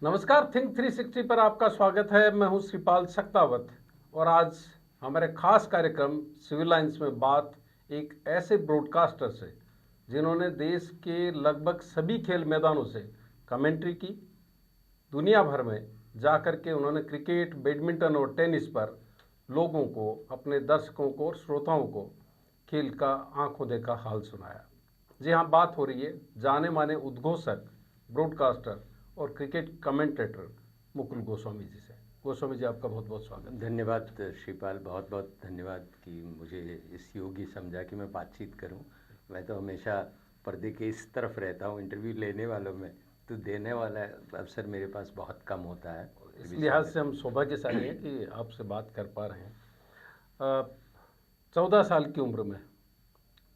नमस्कार, थिंक 360 पर आपका स्वागत है। मैं हूं श्रीपाल सक्तावत और आज हमारे खास कार्यक्रम सिविल लाइंस में बात एक ऐसे ब्रॉडकास्टर से जिन्होंने देश के लगभग सभी खेल मैदानों से कमेंट्री की। दुनिया भर में जाकर के उन्होंने क्रिकेट, बैडमिंटन और टेनिस पर लोगों को, अपने दर्शकों को और श्रोताओं को खेल का आंखों देखा हाल सुनाया। जी हाँ, बात हो रही है जाने माने उद्घोषक, ब्रॉडकास्टर और क्रिकेट कमेंटेटर मुकुल गोस्वामी जी से। गोस्वामी जी, आपका बहुत बहुत स्वागत। धन्यवाद श्रीपाल, बहुत बहुत धन्यवाद कि मुझे इस योग्य समझा कि मैं बातचीत करूं। मैं तो हमेशा पर्दे के इस तरफ रहता हूं इंटरव्यू लेने वालों में, तो देने वाला अवसर मेरे पास बहुत कम होता है। इस लिहाज से हम सौभाग्यशाली हैं कि आपसे बात कर पा रहे हैं। 14 साल की उम्र में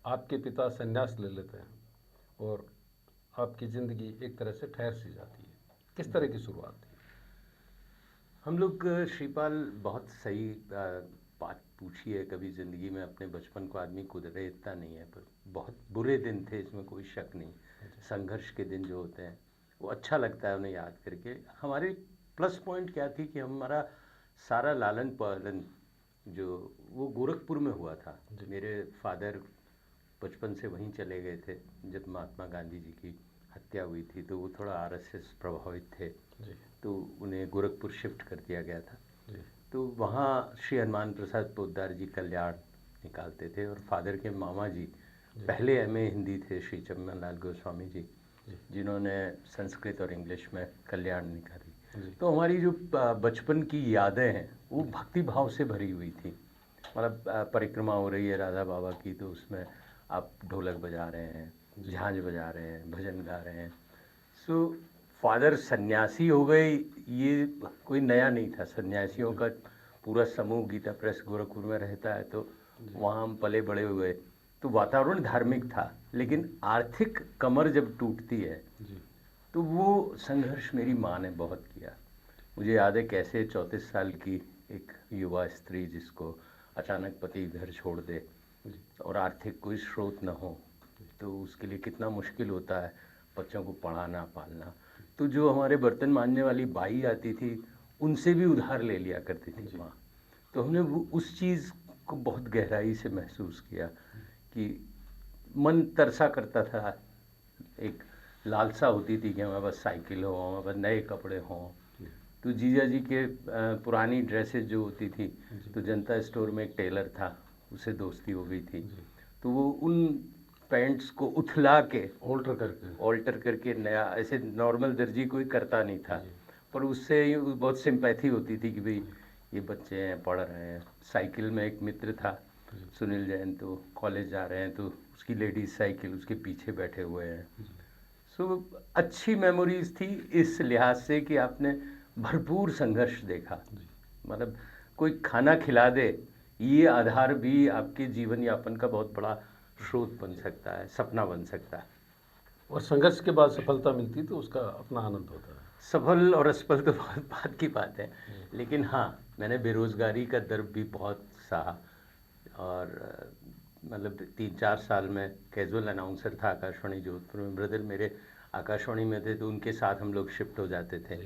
आपके पिता संन्यास ले लेते हैं और आपकी ज़िंदगी एक तरह से ठहर सी जाती है। किस तरह की शुरुआत थी? हम लोग श्रीपाल बहुत सही बात पूछी है। कभी ज़िंदगी में अपने बचपन को आदमी कुदरता नहीं है, पर बहुत बुरे दिन थे, इसमें कोई शक नहीं। संघर्ष के दिन जो होते हैं वो अच्छा लगता है उन्हें याद करके। हमारे प्लस पॉइंट क्या थी कि हमारा सारा लालन पालन जो वो गोरखपुर में हुआ था। मेरे फादर बचपन से वहीं चले गए थे। जब महात्मा गांधी जी की हत्या हुई थी तो वो थोड़ा आरएसएस प्रभावित थे, तो उन्हें गोरखपुर शिफ्ट कर दिया गया था। तो वहाँ श्री हनुमान प्रसाद पोद्दार जी कल्याण निकालते थे और फादर के मामा जी पहले एमए हिंदी थे, श्री चम्मन लाल गोस्वामी जी, जिन्होंने संस्कृत और इंग्लिश में कल्याण निकाली। तो हमारी जो बचपन की यादें हैं वो भक्ति भाव से भरी हुई थी। मतलब परिक्रमा हो रही है राधा बाबा की, तो उसमें आप ढोलक बजा रहे हैं, झांझ बजा रहे हैं, भजन गा रहे हैं। सो फादर सन्यासी हो गए, ये कोई नया नहीं था। सन्यासियों का पूरा समूह गीता प्रेस गोरखपुर में रहता है, तो वहाँ हम पले बड़े हुए। तो वातावरण धार्मिक था, लेकिन आर्थिक कमर जब टूटती है तो वो संघर्ष मेरी माँ ने बहुत किया। मुझे याद है कैसे 34 साल की एक युवा स्त्री जिसको अचानक पति घर छोड़ दे और आर्थिक कोई स्रोत न हो, तो उसके लिए कितना मुश्किल होता है बच्चों को पढ़ाना पालना। तो जो हमारे बर्तन मांजने वाली बाई आती थी उनसे भी उधार ले लिया करती थी माँ। तो हमने वो उस चीज़ को बहुत गहराई से महसूस किया कि मन तरसा करता था। एक लालसा होती थी कि हमारे पास साइकिल हो, हमारे पास नए कपड़े हों। तो जीजा जी के पुरानी ड्रेसेस जो होती थी, तो जनता स्टोर में एक टेलर था, उससे दोस्ती हो गई थी। तो वो उन पैंट्स को उथला के ऑल्टर करके नया, ऐसे नॉर्मल दर्जी कोई करता नहीं था, पर उससे बहुत सिंपैथी होती थी कि भाई ये बच्चे हैं, पढ़ रहे हैं। साइकिल में एक मित्र था सुनील जैन, तो कॉलेज जा रहे हैं तो उसकी लेडीज साइकिल, उसके पीछे बैठे हुए हैं। सो अच्छी मेमोरीज थी इस लिहाज से कि आपने भरपूर संघर्ष देखा। मतलब कोई खाना खिला दे, ये आधार भी आपके जीवन यापन का बहुत बड़ा स्रोत बन सकता है, सपना बन सकता है। और संघर्ष के बाद सफलता मिलती तो उसका अपना आनंद होता है। सफल और असफल तो बहुत बात की बात है, लेकिन हाँ, मैंने बेरोजगारी का दर्द भी बहुत सहा। और मतलब 3-4 साल में कैजुअल अनाउंसर था आकाशवाणी जोधपुर में। ब्रदर मेरे आकाशवाणी में थे, तो उनके साथ हम लोग शिफ्ट हो जाते थे।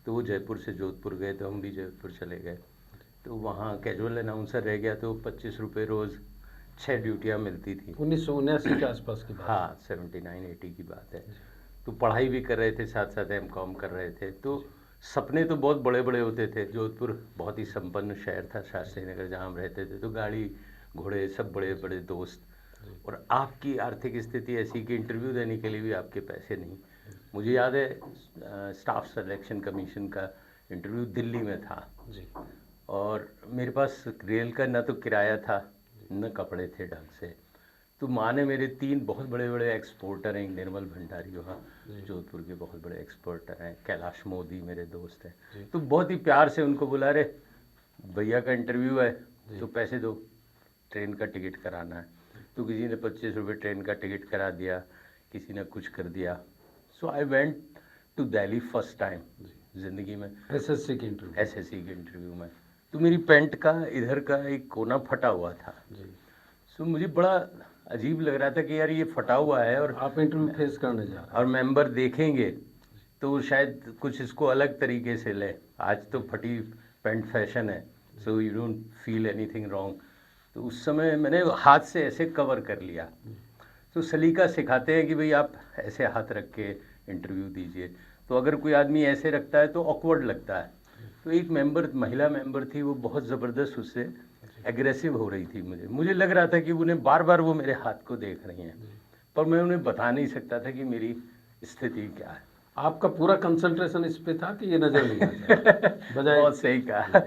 तो वो जयपुर से जोधपुर गए तो हम भी जयपुर चले गए। तो वहाँ कैजुअल अनाउंसर रह गया, तो 25 रुपये रोज़ 6 ड्यूटियाँ मिलती थी। 1979 के आसपास की बात। हाँ, 79-80 की बात है। तो पढ़ाई भी कर रहे थे, साथ साथ एमकॉम कर रहे थे। तो सपने तो बहुत बड़े बड़े होते थे। जोधपुर बहुत ही संपन्न शहर था, शास्त्री नगर जहाँ हम रहते थे, तो गाड़ी घोड़े सब बड़े बड़े दोस्त। और आपकी आर्थिक स्थिति ऐसी कि इंटरव्यू देने के लिए भी आपके पैसे नहीं। मुझे याद है स्टाफ सिलेक्शन कमीशन का इंटरव्यू दिल्ली में था और मेरे पास रेल का न तो किराया था न कपड़े थे ढंग से। तो माँ ने मेरे 3 बहुत बड़े बड़े एक्सपोर्टर हैं, निर्मल भंडारी वहाँ जोधपुर के बहुत बड़े एक्सपोर्टर हैं, कैलाश मोदी मेरे दोस्त हैं, तो बहुत ही प्यार से उनको बुला रहे, भैया का इंटरव्यू है तो पैसे दो, ट्रेन का टिकट कराना है। तो किसी ने 25 रुपये ट्रेन का टिकट करा दिया, किसी ने कुछ कर दिया। So I went to Delhi first time ज़िंदगी में, एसएससी के इंटरव्यू में। तो मेरी पैंट का इधर का एक कोना फटा हुआ था। सो मुझे बड़ा अजीब लग रहा था कि यार ये फटा हुआ है और आप इंटरव्यू फेस करने जा रहे हैं और मेंबर देखेंगे तो शायद कुछ इसको अलग तरीके से ले। आज तो फटी पैंट फैशन है, so you don't feel anything wrong. तो उस समय मैंने हाथ से ऐसे कवर कर लिया। तो सलीका सिखाते हैं कि भाई आप ऐसे हाथ रख के इंटरव्यू दीजिए। तो अगर कोई आदमी ऐसे रखता है तो ऑकवर्ड लगता है। तो एक महिला मेंबर थी, वो बहुत ज़बरदस्त उससे एग्रेसिव हो रही थी। मुझे लग रहा था कि उन्हें बार बार वो मेरे हाथ को देख रही हैं, पर मैं उन्हें बता नहीं सकता था कि मेरी स्थिति क्या है। आपका पूरा कंसंट्रेशन इस पे था कि ये नजर नहीं आता बजाय। बहुत सही कहा।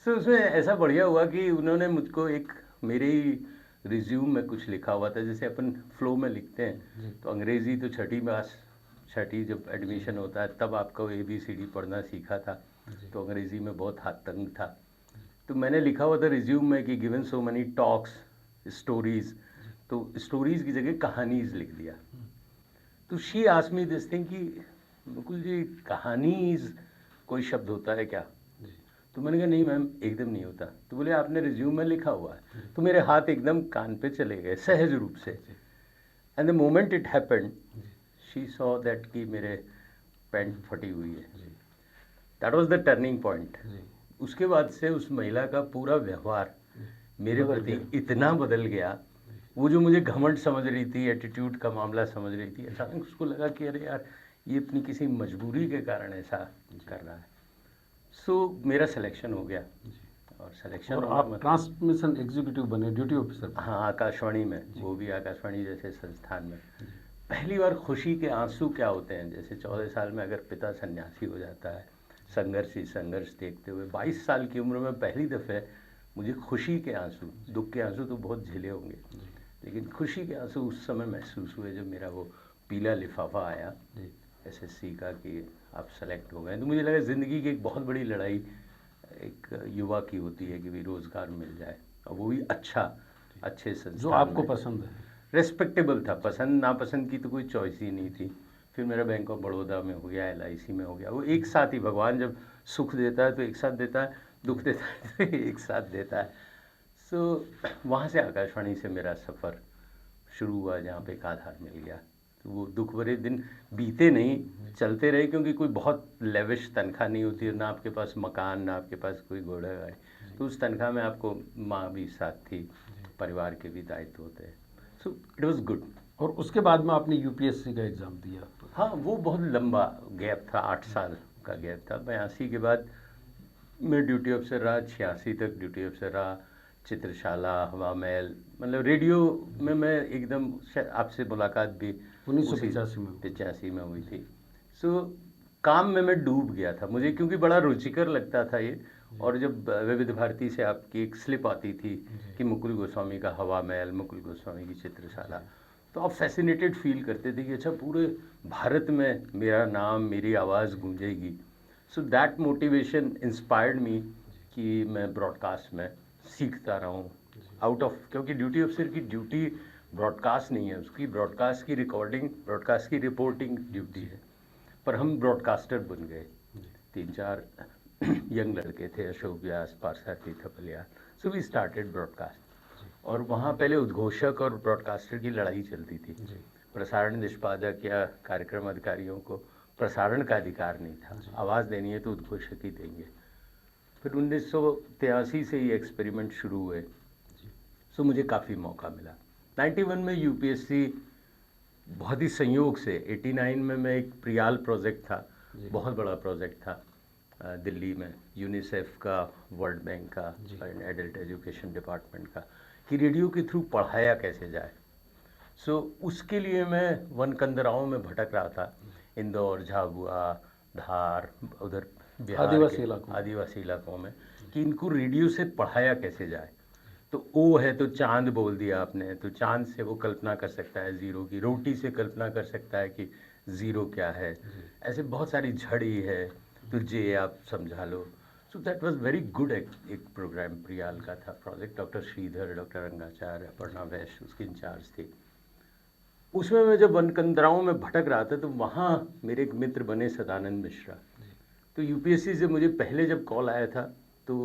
सो उसमें ऐसा बढ़िया हुआ कि उन्होंने मुझको एक मेरे ही रिज्यूम में कुछ लिखा हुआ था, जैसे अपन फ्लो में लिखते हैं। तो अंग्रेज़ी तो छठी जब एडमिशन होता है तब आपको ABCD पढ़ना सीखा था, तो अंग्रेज़ी में बहुत हाथ तंग था। तो मैंने लिखा हुआ था रिज्यूम में कि given so money talks stories, तो स्टोरीज की जगह कहानीज लिख दिया। तो she asked me this thing कि मुकुल जी, कहानीज कोई शब्द होता है क्या? तो मैंने कहा नहीं मैम, एकदम नहीं होता। तो बोले आपने रिज्यूम में लिखा हुआ है। तो मेरे हाथ एकदम कान पे चले गए सहज रूप से। And the moment it happened, she saw that कि मेरे पैंट फटी हुई है। That was the turning point. उसके बाद से उस महिला का पूरा व्यवहार मेरे प्रति इतना बदल गया। वो जो मुझे घमंड समझ रही थी, एटीट्यूड का मामला समझ रही थी, अचानक उसको लगा कि अरे यार, ये अपनी किसी मजबूरी के कारण ऐसा कर रहा है। सो मेरा सिलेक्शन हो गया। और सिलेक्शन, और आप ट्रांसमिशन एग्जीक्यूटिव बने, ड्यूटी ऑफिसर। हाँ, आकाशवाणी में, वो भी आकाशवाणी जैसे संस्थान में। पहली बार खुशी के आंसू क्या होते हैं, जैसे 14 साल में अगर पिता सन्यासी हो जाता है, संघर्ष ही संघर्ष देखते हुए 22 साल की उम्र में पहली दफ़े मुझे खुशी के आंसू, दुख के आंसू तो बहुत झेले होंगे, लेकिन खुशी के आंसू उस समय महसूस हुए जब मेरा वो पीला लिफाफा आया SSC का कि आप सेलेक्ट हो गए। तो मुझे लगा ज़िंदगी की एक बहुत बड़ी लड़ाई एक युवा की होती है कि भी रोज़गार मिल जाए, और वो भी अच्छे संस्थान जो आपको पसंद है, रेस्पेक्टेबल था। पसंद नापसंद की तो कोई चॉइस ही नहीं थी। फिर मेरा बैंक ऑफ बड़ौदा में हो गया, LIC में हो गया। वो एक साथ ही, भगवान जब सुख देता है तो एक साथ देता है, दुख देता है तो एक साथ देता है। सो वहाँ से आकाशवाणी से मेरा सफ़र शुरू हुआ, जहाँ पे एक आधार मिल गया। तो वो दुख भरे दिन बीते नहीं, चलते रहे, क्योंकि कोई बहुत लेविश तनख्वाह नहीं होती है, ना आपके पास मकान, ना आपके पास कोई घोड़ा गाड़ी। तो उस तनख्वाह में आपको माँ भी साथ थी, परिवार के भी दायित्व होते हैं। So it was good. और उसके बाद में आपने UPSC का एग्ज़ाम दिया। हाँ, वो बहुत लंबा गैप था, 8 साल का गैप था। 82 के बाद मैं ड्यूटी अफसर रहा, 86 तक ड्यूटी अफसर रहा, चित्रशाला, हवा महल, मतलब रेडियो में मैं एकदम, आपसे मुलाकात भी 1985 में हुई थी। सो काम में मैं डूब गया था, मुझे क्योंकि बड़ा रुचिकर लगता था ये। और जब विविध भारती से आपकी एक स्लिप आती थी कि मुकुल गोस्वामी का हवा महल, मुकुल गोस्वामी की चित्रशाला, तो आप फैसिनेटेड फील करते थे कि अच्छा, पूरे भारत में मेरा नाम, मेरी आवाज़ गूंजेगी। So that motivation inspired me कि मैं ब्रॉडकास्ट में सीखता रहूं आउट ऑफ, क्योंकि ड्यूटी अफसर की ड्यूटी ब्रॉडकास्ट नहीं है, उसकी ब्रॉडकास्ट की रिकॉर्डिंग, ब्रॉडकास्ट की रिपोर्टिंग ड्यूटी है। पर हम ब्रॉडकास्टर बन गए, 3-4 यंग लड़के थे, Ashok Vyas, Parasarathi Thapliyal. So we started broadcast. और वहाँ पहले उद्घोषक और ब्रॉडकास्टर की लड़ाई चलती थी। प्रसारण निष्पादक या कार्यक्रम अधिकारियों को प्रसारण का अधिकार नहीं था, आवाज़ देनी है तो उद्घोषक ही देंगे। फिर 1983 से ये एक्सपेरिमेंट शुरू हुए। सो मुझे काफ़ी मौका मिला। 91 में UPSC बहुत ही संयोग से, 89 में मैं एक प्रियाल प्रोजेक्ट था, बहुत बड़ा प्रोजेक्ट था दिल्ली में, यूनिसेफ का, वर्ल्ड बैंक का, एडल्ट एजुकेशन डिपार्टमेंट का, कि रेडियो के थ्रू पढ़ाया कैसे जाए। सो उसके लिए मैं वनकंदराओं में भटक रहा था, इंदौर, झाबुआ, धार, उधर बिहार आदिवासी इलाकों में, कि इनको रेडियो से पढ़ाया कैसे जाए। तो ओ है तो चांद बोल दिया आपने, तो चांद से वो कल्पना कर सकता है ज़ीरो की, रोटी से कल्पना कर सकता है कि ज़ीरो क्या है। ऐसे बहुत सारी झड़ी है, तो जे आप समझा लो। So that was very good. एक प्रोग्राम प्रियाल का था project, doctor Sridhar, doctor Rangacharya, Aparna Vaishya उसकी इंचार्ज थी। उसमें मैं जब वनकंदराओं में भटक रहा था, तो वहाँ मेरे एक मित्र बने सदानंद मिश्रा। तो UPSC से मुझे पहले जब कॉल आया था, तो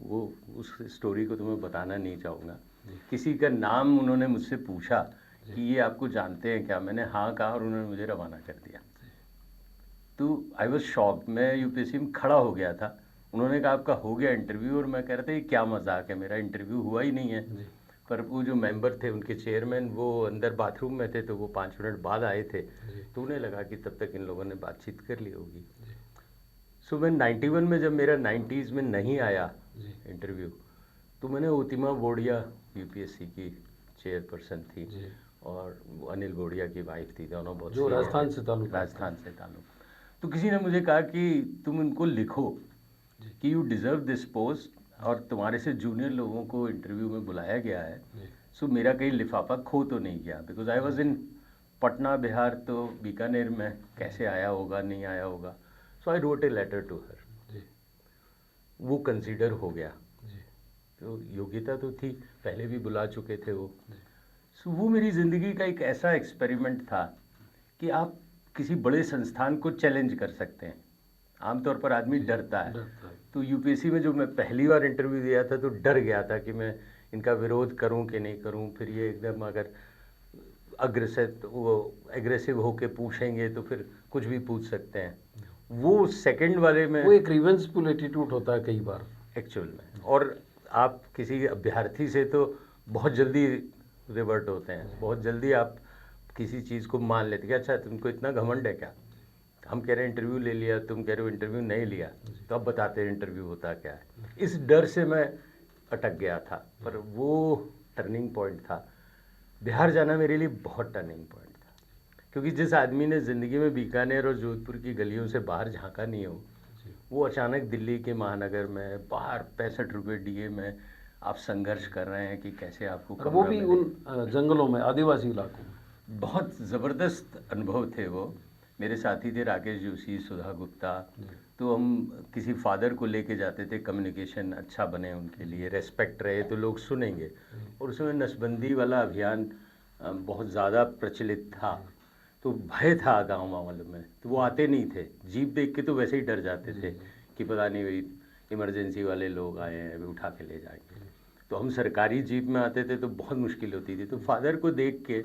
वो उस स्टोरी को तो मैं बताना नहीं चाहूँगा। किसी का नाम उन्होंने मुझसे पूछा कि ये आपको जानते हैं क्या, मैंने हाँ कहा और उन्होंने मुझे रवाना कर दिया। तो आई वॉज शॉक्ड। मैं यूपीएससी में खड़ा हो गया था, उन्होंने कहा आपका हो गया इंटरव्यू, और मैं कह रहा था ये क्या मजाक है, मेरा इंटरव्यू हुआ ही नहीं है। पर वो जो मेंबर थे उनके चेयरमैन वो अंदर बाथरूम में थे, तो वो 5 मिनट बाद आए थे, तो उन्हें लगा कि तब तक इन लोगों ने बातचीत कर ली होगी। सो मैं 91 में जब मेरा 90s में नहीं आया इंटरव्यू, तो मैंने ओतिमा बोड़िया यूपीएससी की चेयरपर्सन थी और वो अनिल बोड़िया की वाइफ थी, दोनों बहुत जो राजस्थान से ताल्लुक। तो किसी ने मुझे कहा कि तुम उनको लिखो कि यू डिज़र्व दिस पोस्ट, और तुम्हारे से जूनियर लोगों को इंटरव्यू में बुलाया गया है, सो मेरा कहीं लिफाफा खो तो नहीं गया, because I was in Patna Bihar, तो बीकानेर में कैसे आया होगा नहीं आया होगा। So I wrote a letter to her, वो कंसिडर हो गया। तो योग्यता तो थी, पहले भी बुला चुके थे वो। सो वो मेरी ज़िंदगी का एक ऐसा एक्सपेरिमेंट था कि आप किसी बड़े संस्थान को चैलेंज कर सकते हैं। आमतौर पर आदमी डरता है, तो यूपीएससी में जो मैं पहली बार इंटरव्यू दिया था तो डर गया था कि मैं इनका विरोध करूं कि नहीं करूं, फिर ये एकदम अगर एग्रेसिव होके पूछेंगे तो फिर कुछ भी पूछ सकते हैं। वो सेकंड वाले में वो एक रिवेंजफुल एटीट्यूड होता है कई बार एक्चुअल में, और आप किसी अभ्यर्थी से तो बहुत जल्दी रिवर्ट होते हैं, बहुत जल्दी आप किसी चीज़ को मान लेते कि अच्छा तुमको इतना घमंड है क्या, हम कह रहे हैं इंटरव्यू ले लिया, तुम कह रहे हो इंटरव्यू नहीं लिया, तो अब बताते हैं इंटरव्यू होता क्या है। इस डर से मैं अटक गया था, पर वो टर्निंग पॉइंट था। बिहार जाना मेरे लिए बहुत टर्निंग पॉइंट था, क्योंकि जिस आदमी ने ज़िंदगी में बीकानेर और जोधपुर की गलियों से बाहर झांका नहीं हो, वो अचानक दिल्ली के महानगर में बाहर 65 रुपये डीए में आप संघर्ष कर रहे हैं कि कैसे आपको, वो भी उन जंगलों में, आदिवासी इलाकों में। बहुत ज़बरदस्त अनुभव थे वो। मेरे साथी थे राकेश जोशी, सुधा गुप्ता, तो हम किसी फादर को लेके जाते थे, कम्युनिकेशन अच्छा बने उनके लिए, रेस्पेक्ट रहे तो लोग सुनेंगे। और उसमें नसबंदी वाला अभियान बहुत ज़्यादा प्रचलित था, तो भय था गाँव वालों में, तो वो आते नहीं थे। जीप देख के तो वैसे ही डर जाते थे कि पता नहीं भाई इमरजेंसी वाले लोग आए हैं, अभी उठा के ले जाएंगे। तो हम सरकारी जीप में आते थे तो बहुत मुश्किल होती थी, तो फादर को देख के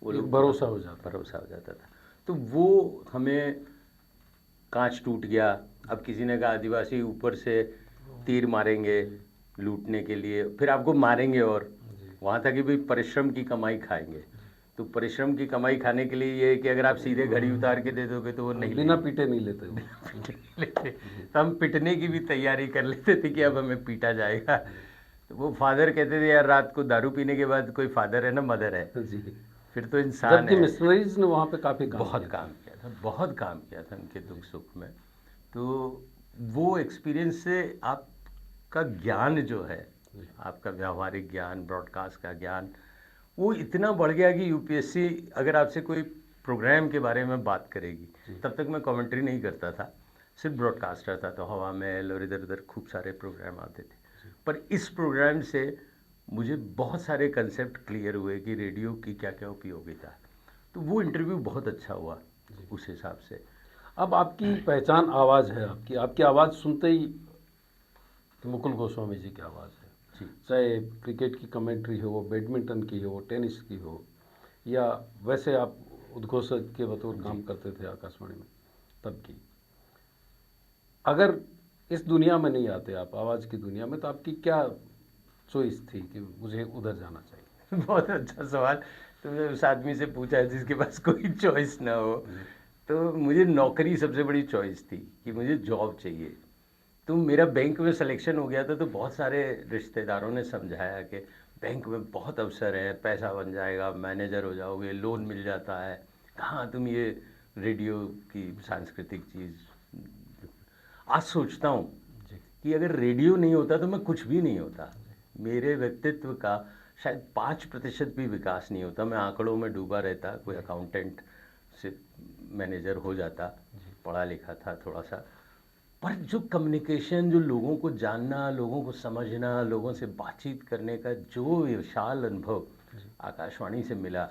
वो लोग भरोसा हो जाता था। तो वो हमें कांच टूट गया। अब किसी ने कहा आदिवासी ऊपर से तीर मारेंगे लूटने के लिए, फिर आपको मारेंगे, और वहाँ था कि भाई परिश्रम की कमाई खाएंगे। तो परिश्रम की कमाई खाने के लिए ये है कि अगर आप सीधे घड़ी उतार के दे दोगे तो वो नहीं, बिना पीटे नहीं लेते। तो हम पिटने की भी तैयारी कर लेते थे कि अब हमें पीटा जाएगा। तो वो फादर कहते थे यार रात को दारू पीने के बाद कोई फादर है ना मदर है, जी। फिर तो इंसान जबकि मिशनरीज ने वहाँ पे काफ़ी बहुत काम किया था उनके दुख सुख में। तो वो एक्सपीरियंस से आपका ज्ञान जो है, आपका व्यावहारिक ज्ञान, ब्रॉडकास्ट का ज्ञान, वो इतना बढ़ गया कि यूपीएससी अगर आपसे कोई प्रोग्राम के बारे में बात करेगी, तब तक मैं कमेंट्री नहीं करता था, सिर्फ ब्रॉडकास्टर था, तो हवा महल और इधर उधर खूब सारे प्रोग्राम आते थे। पर इस प्रोग्राम से मुझे बहुत सारे कंसेप्ट क्लियर हुए कि रेडियो की क्या क्या उपयोगिता है। तो वो इंटरव्यू बहुत अच्छा हुआ उस हिसाब से। अब आपकी पहचान आवाज़ है, आपकी आवाज़ सुनते ही मुकुल गोस्वामी जी की आवाज़ है जी। चाहे क्रिकेट की कमेंट्री हो, बैडमिंटन की हो, टेनिस की हो, या वैसे आप उद्घोषक के बतौर काम करते थे आकाशवाणी में तब की। अगर इस दुनिया में नहीं आते आप, आवाज़ की दुनिया में, तो आपकी क्या चॉइस थी कि मुझे उधर जाना चाहिए? बहुत अच्छा सवाल तुमने उस आदमी से पूछा है जिसके पास कोई चॉइस ना हो। तो मुझे नौकरी सबसे बड़ी चॉइस थी कि मुझे जॉब चाहिए। तो मेरा बैंक में सिलेक्शन हो गया था, तो बहुत सारे रिश्तेदारों ने समझाया कि बैंक में बहुत अवसर है, पैसा बन जाएगा, मैनेजर हो जाओगे, लोन मिल जाता है, कहाँ तुम ये रेडियो की सांस्कृतिक चीज़। आज सोचता हूँ कि अगर रेडियो नहीं होता तो मैं कुछ भी नहीं होता, मेरे व्यक्तित्व का शायद 5% भी विकास नहीं होता। मैं आंकड़ों में डूबा रहता, कोई अकाउंटेंट से मैनेजर हो जाता, पढ़ा लिखा था थोड़ा सा, पर जो कम्युनिकेशन, जो लोगों को जानना, लोगों को समझना, लोगों से बातचीत करने का जो विशाल अनुभव आकाशवाणी से मिला,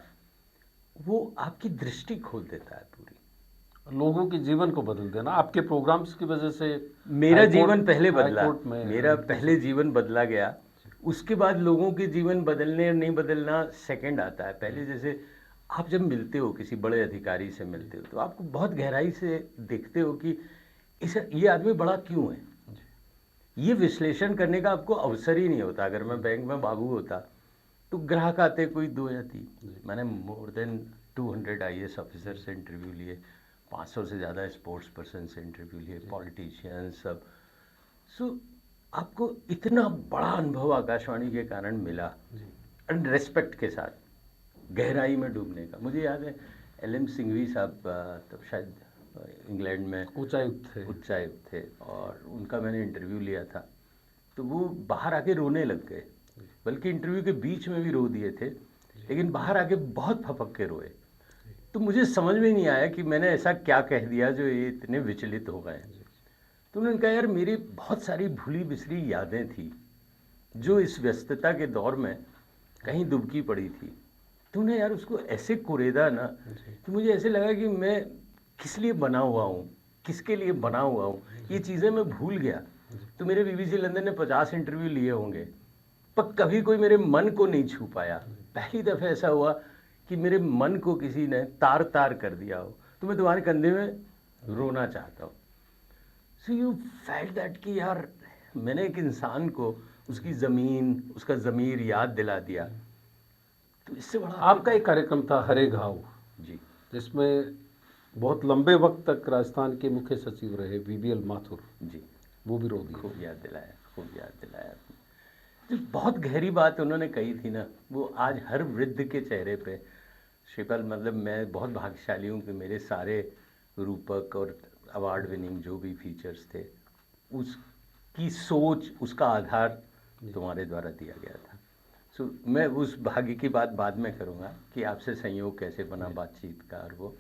वो आपकी दृष्टि खोल देता है पूरी, लोगों के जीवन को बदल देना। आपके प्रोग्राम्स की वजह से मेरा जीवन पहले बदला, मेरा पहले जीवन बदला गया, उसके बाद लोगों के जीवन बदलने और नहीं बदलना सेकंड आता है। पहले जैसे आप जब मिलते हो किसी बड़े अधिकारी से मिलते हो तो आपको बहुत गहराई से देखते हो कि ये आदमी बड़ा क्यों है। ये विश्लेषण करने का आपको अवसर ही नहीं होता। अगर मैं बैंक में बाबू होता तो ग्राहक आते कोई 2 या 3, मैंने मोर देन 200 IAS ऑफिसर से इंटरव्यू लिए, 500 से ज़्यादा स्पोर्ट्स पर्सन से इंटरव्यू लिए, पॉलिटिशियन सब। सो आपको इतना बड़ा अनुभव आकाशवाणी के कारण मिला, एंड रेस्पेक्ट के साथ गहराई में डूबने का। मुझे याद है LM सिंघवी साहब तब शायद इंग्लैंड में उच्चायुक्त थे और उनका मैंने इंटरव्यू लिया था, तो वो बाहर आके रोने लग गए, बल्कि इंटरव्यू के बीच में भी रो दिए थे, लेकिन बाहर आके बहुत फपक के रोए। तो मुझे समझ में नहीं आया कि मैंने ऐसा क्या कह दिया जो ये इतने विचलित हो गए। तो उन्होंने कहा यार मेरी बहुत सारी भूली बिसरी यादें थी जो इस व्यस्तता के दौर में कहीं दुबकी पड़ी थी। तूने यार उसको ऐसे कुरेदा ना कि मुझे ऐसे लगा कि मैं किस लिए बना हुआ हूँ, किसके लिए बना हुआ हूँ, ये चीज़ें मैं भूल गया। तो मेरे BBC लंदन ने 50 इंटरव्यू लिए होंगे, पर कभी कोई मेरे मन को नहीं छू पाया। पहली दफ़ा ऐसा हुआ कि मेरे मन को किसी ने तार तार कर दिया हो, तो मैं तुम्हारे कंधे में रोना चाहता हूँ। सो यू फेल्ट दैट कि यार मैंने एक इंसान को उसकी ज़मीन, उसका ज़मीर याद दिला दिया। तो इससे बड़ा आपका एक कार्यक्रम था हरे घाव जी, जिसमें बहुत लंबे वक्त तक राजस्थान के मुख्य सचिव रहे BBL माथुर जी, वो भी रो दिए। खूब याद दिलाया, खूब याद दिलाया। जो बहुत गहरी बात उन्होंने कही थी ना, वो आज हर वृद्ध के चेहरे पे शिपल, मतलब मैं बहुत भाग्यशाली हूँ कि मेरे सारे रूपक और अवार्ड विनिंग जो भी फीचर्स थे उसकी सोच, उसका आधार तुम्हारे द्वारा दिया गया था। सो मैं उस भाग्य की बात बाद में करूँगा कि आपसे संयोग कैसे बना बातचीत का। और वो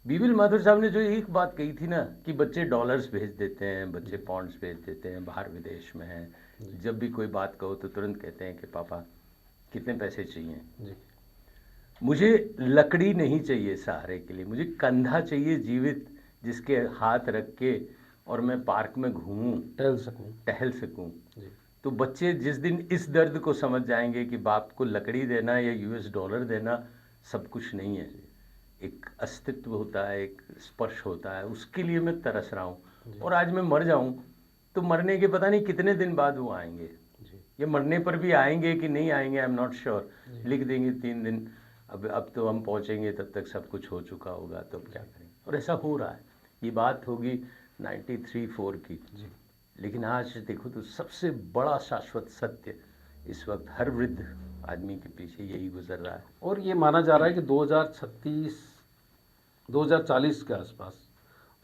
BBL माथुर साहब ने जो एक बात कही थी ना कि बच्चे डॉलर्स भेज देते हैं, बच्चे पॉन्ड्स भेज देते हैं, बाहर विदेश में हैं, जब भी कोई बात कहो तो तुरंत कहते हैं कि पापा कितने पैसे चाहिए जी। मुझे लकड़ी नहीं चाहिए सहारे के लिए, मुझे कंधा चाहिए जीवित, जिसके हाथ रख के और मैं पार्क में घूमूं, टहल सकूं। तो बच्चे जिस दिन इस दर्द को समझ जाएंगे कि बाप को लकड़ी देना या US डॉलर देना सब कुछ नहीं है, एक अस्तित्व होता है, एक स्पर्श होता है, उसके लिए मैं तरस रहा हूँ। और आज मैं मर जाऊँ तो मरने के पता नहीं कितने दिन बाद वो आएंगे, ये मरने पर भी आएंगे कि नहीं आएंगे, आई एम नॉट श्योर। लिख देंगे 3 दिन, अब तो हम पहुँचेंगे तब तक सब कुछ हो चुका होगा, तो क्या करेंगे। और ऐसा हो रहा है। ये बात होगी 93-4 की, लेकिन आज देखो तो सबसे बड़ा शाश्वत सत्य इस वक्त हर वृद्ध आदमी के पीछे यही गुजर रहा है। और ये माना जा रहा है कि 2040 के आसपास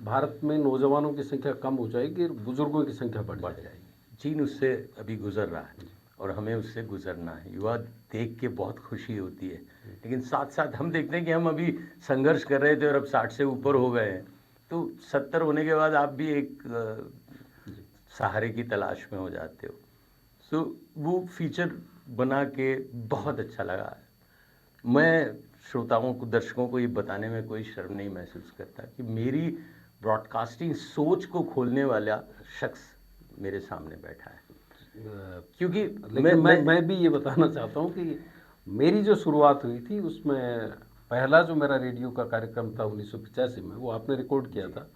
भारत में नौजवानों की संख्या कम हो जाएगी और बुजुर्गों की संख्या बढ़ जाएगी। चीन उससे अभी गुजर रहा है और हमें उससे गुजरना है। युवा देख के बहुत खुशी होती है, लेकिन साथ साथ हम देखते हैं कि हम अभी संघर्ष कर रहे थे और अब 60 से ऊपर हो गए हैं। तो 70 होने के बाद आप भी एक सहारे की तलाश में हो जाते हो। सो वो फीचर बना के बहुत अच्छा लगा। मैं श्रोताओं को, दर्शकों को ये बताने में कोई शर्म नहीं महसूस करता कि मेरी ब्रॉडकास्टिंग सोच को खोलने वाला शख्स मेरे सामने बैठा है। क्योंकि मैं भी ये बताना चाहता हूँ कि मेरी जो शुरुआत हुई थी उसमें पहला जो मेरा रेडियो का कार्यक्रम था 1985 में, वो आपने रिकॉर्ड किया था।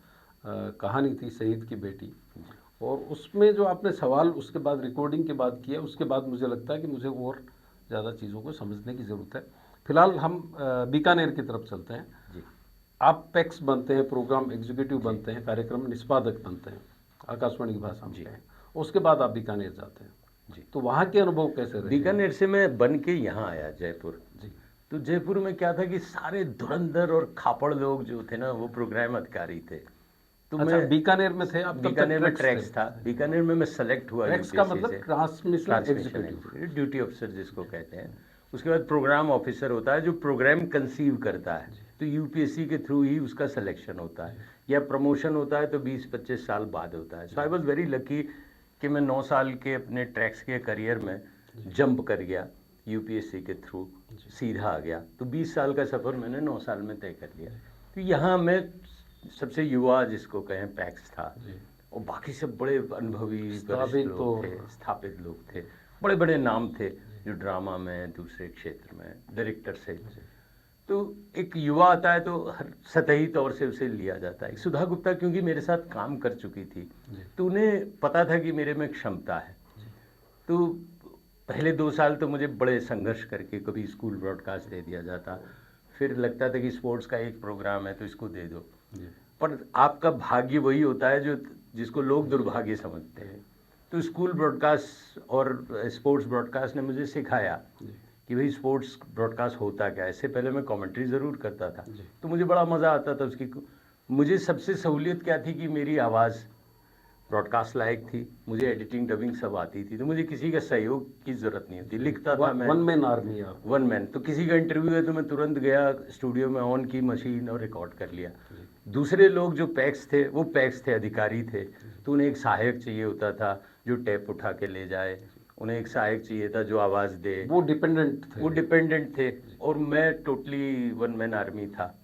कहानी थी शहीद की बेटी, और उसमें जो आपने सवाल उसके बाद रिकॉर्डिंग के बाद किया, उसके बाद मुझे लगता है कि मुझे और ज़्यादा चीज़ों को समझने की ज़रूरत है। फिलहाल हम बीकानेर की तरफ चलते हैं जी। आप पैक्स बनते हैं, प्रोग्राम एग्जीक्यूटिव बनते हैं, कार्यक्रम निष्पादक बनते हैं आकाशवाणी की भाषा में, उसके बाद आप बीकानेर जाते हैं जी। तो वहाँ के अनुभव कैसे रहे? बीकानेर से मैं बन के यहाँ आया जयपुर जी। तो जयपुर में क्या था कि सारे धुरंधर और खापड़ लोग जो थे ना, वो प्रोग्राम अधिकारी थे। तो अच्छा, मैं बीकानेर में थे आप? बीकानेर में ट्रैक्स था। बीकानेर में मैं सेलेक्ट हुआ। ट्रैक्स का मतलब ट्रांसमिशन एग्जीक्यूटिव, ड्यूटी ऑफिसर जिसको कहते हैं। उसके बाद प्रोग्राम ऑफिसर होता है जो प्रोग्राम कंसीव करता है, तो UPSC के थ्रू ही उसका सिलेक्शन होता है, या प्रमोशन होता है तो 20-25 साल बाद होता है। सो आई वॉज वेरी लकी कि मैं 9 साल के अपने ट्रैक्स के करियर में जंप कर गया, UPSC के थ्रू सीधा आ गया। तो 20 साल का सफ़र मैंने 9 साल में तय कर लिया। तो यहाँ मैं सबसे युवा जिसको कहें पैक्स था, और बाकी सब बड़े अनुभवी स्थापित लोग थे, बड़े बड़े नाम थे जो ड्रामा में, दूसरे क्षेत्र में, डायरेक्टर से। तो एक युवा आता है तो हर सतही तौर से उसे लिया जाता है। सुधा गुप्ता क्योंकि मेरे साथ काम कर चुकी थी तो उन्हें पता था कि मेरे में क्षमता है। तो पहले 2 साल तो मुझे बड़े संघर्ष करके कभी स्कूल ब्रॉडकास्ट दे दिया जाता, फिर लगता था कि स्पोर्ट्स का एक प्रोग्राम है तो इसको दे दो। पर आपका भाग्य वही होता है जो जिसको लोग दुर्भाग्य समझते हैं। तो स्कूल ब्रॉडकास्ट और स्पोर्ट्स ब्रॉडकास्ट ने मुझे सिखाया कि भाई स्पोर्ट्स ब्रॉडकास्ट होता क्या है। इससे पहले मैं कमेंट्री ज़रूर करता था तो मुझे बड़ा मज़ा आता था उसकी। मुझे सबसे सहूलियत क्या थी कि मेरी आवाज़ ब्रॉडकास्ट लायक थी, मुझे एडिटिंग डबिंग सब आती थी, तो मुझे किसी का सहयोग की ज़रूरत नहीं होती। लिखता था मैं, वन मैन आर्मी आप। One man. तो किसी का इंटरव्यू है तो मैं तुरंत गया स्टूडियो में, ऑन की मशीन और रिकॉर्ड कर लिया। दूसरे लोग जो पैक्स थे वो पैक्स थे, अधिकारी थे, तो उन्हें एक सहायक चाहिए होता था जो टेप उठा के ले जाए, उन्हें एक सहायक चाहिए था जो आवाज़ दे। वो डिपेंडेंट थे और मैं टोटली वन मैन आर्मी था।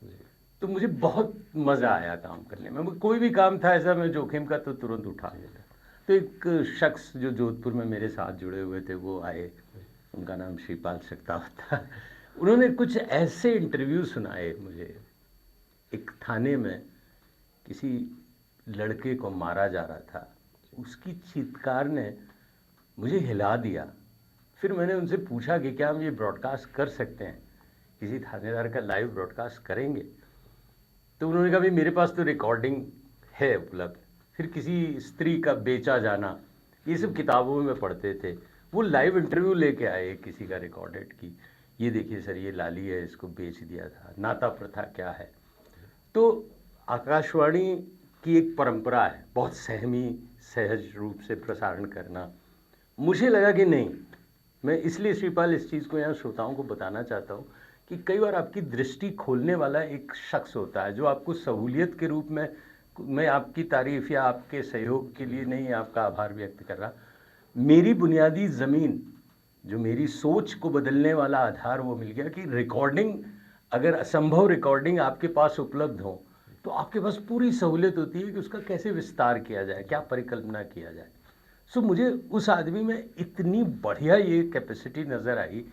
तो मुझे बहुत मज़ा आया काम करने में। कोई भी काम था ऐसा मैं जोखिम का तो तुरंत उठा लेता। तो एक शख्स जो जोधपुर में मेरे साथ जुड़े हुए थे वो आए, उनका नाम श्रीपाल सक्तावत था। उन्होंने कुछ ऐसे इंटरव्यू सुनाए मुझे। एक थाने में किसी लड़के को मारा जा रहा था, उसकी चीत्कार ने मुझे हिला दिया। फिर मैंने उनसे पूछा कि क्या हम ये ब्रॉडकास्ट कर सकते हैं, किसी थानेदार का लाइव ब्रॉडकास्ट करेंगे? तो उन्होंने कहा भाई मेरे पास तो रिकॉर्डिंग है उपलब्ध। फिर किसी स्त्री का बेचा जाना, ये सब किताबों में पढ़ते थे। वो लाइव इंटरव्यू लेके आए किसी का रिकॉर्डेड की, ये देखिए सर ये लाली है, इसको बेच दिया था, नाता प्रथा क्या है। तो आकाशवाणी की एक परंपरा है बहुत सहज रूप से प्रसारण करना। मुझे लगा कि नहीं, मैं इसलिए श्रीपाल इस चीज़ को यहाँ श्रोताओं को बताना चाहता हूँ कि कई बार आपकी दृष्टि खोलने वाला एक शख्स होता है जो आपको सहूलियत के रूप में, मैं आपकी तारीफ या आपके सहयोग के लिए नहीं आपका आभार व्यक्त कर रहा, मेरी बुनियादी ज़मीन जो मेरी सोच को बदलने वाला आधार वो मिल गया कि रिकॉर्डिंग, अगर असंभव रिकॉर्डिंग आपके पास उपलब्ध हो तो आपके पास पूरी सहूलियत होती है कि उसका कैसे विस्तार किया जाए, क्या परिकल्पना किया जाए। सो मुझे उस आदमी में इतनी बढ़िया ये कैपेसिटी नज़र आई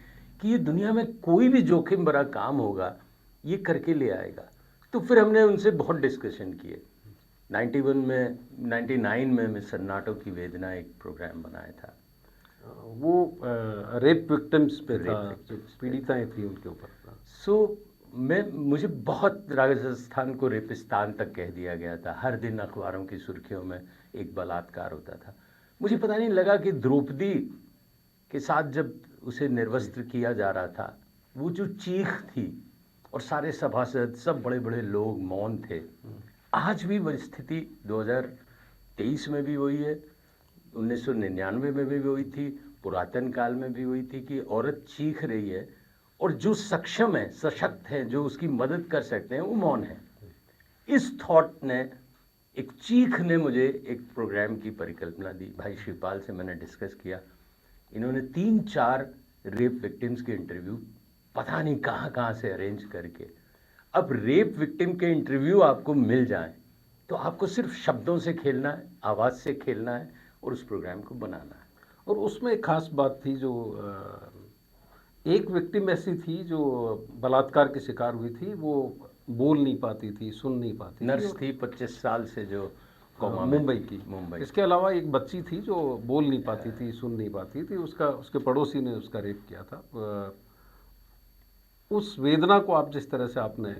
कि ये दुनिया में कोई भी जोखिम भरा काम होगा ये करके ले आएगा। तो फिर हमने उनसे बहुत डिस्कशन किए। 99 में मैं सन्नाटों की वेदना एक प्रोग्राम बनाया था। वो रेप विक्टिम्स पे था, जो पीड़िताएं थी उनके ऊपर। मुझे बहुत राजस्थान को रेपिस्तान तक कह दिया गया था। हर दिन अखबारों की सुर्खियों में एक बलात्कार होता था। मुझे पता नहीं लगा कि द्रौपदी के साथ जब उसे निर्वस्त्र किया जा रहा था, वो जो चीख थी और सारे सभासद सब बड़े बड़े लोग मौन थे। आज भी वही स्थिति 2023 में भी वही है, 1999 में भी वही थी, पुरातन काल में भी वही थी कि औरत चीख रही है और जो सक्षम है, सशक्त है, जो उसकी मदद कर सकते हैं वो मौन है। इस थॉट ने, एक चीख ने मुझे एक प्रोग्राम की परिकल्पना दी। भाई शिवपाल से मैंने डिस्कस किया, इन्होंने 3-4 रेप विक्टिम्स के इंटरव्यू पता नहीं कहाँ से अरेंज करके, अब रेप विक्टिम के इंटरव्यू आपको मिल जाए तो आपको सिर्फ शब्दों से खेलना है, आवाज़ से खेलना है और उस प्रोग्राम को बनाना है। और उसमें एक खास बात थी, जो एक विक्टिम ऐसी थी जो बलात्कार की शिकार हुई थी, वो बोल नहीं पाती थी, सुन नहीं पाती, नर्स थी 25 साल से जो मुंबई। इसके अलावा एक बच्ची थी जो बोल नहीं पाती थी, सुन नहीं पाती थी, उसके पड़ोसी ने उसका रेप किया था। उस वेदना को आप जिस तरह से आपने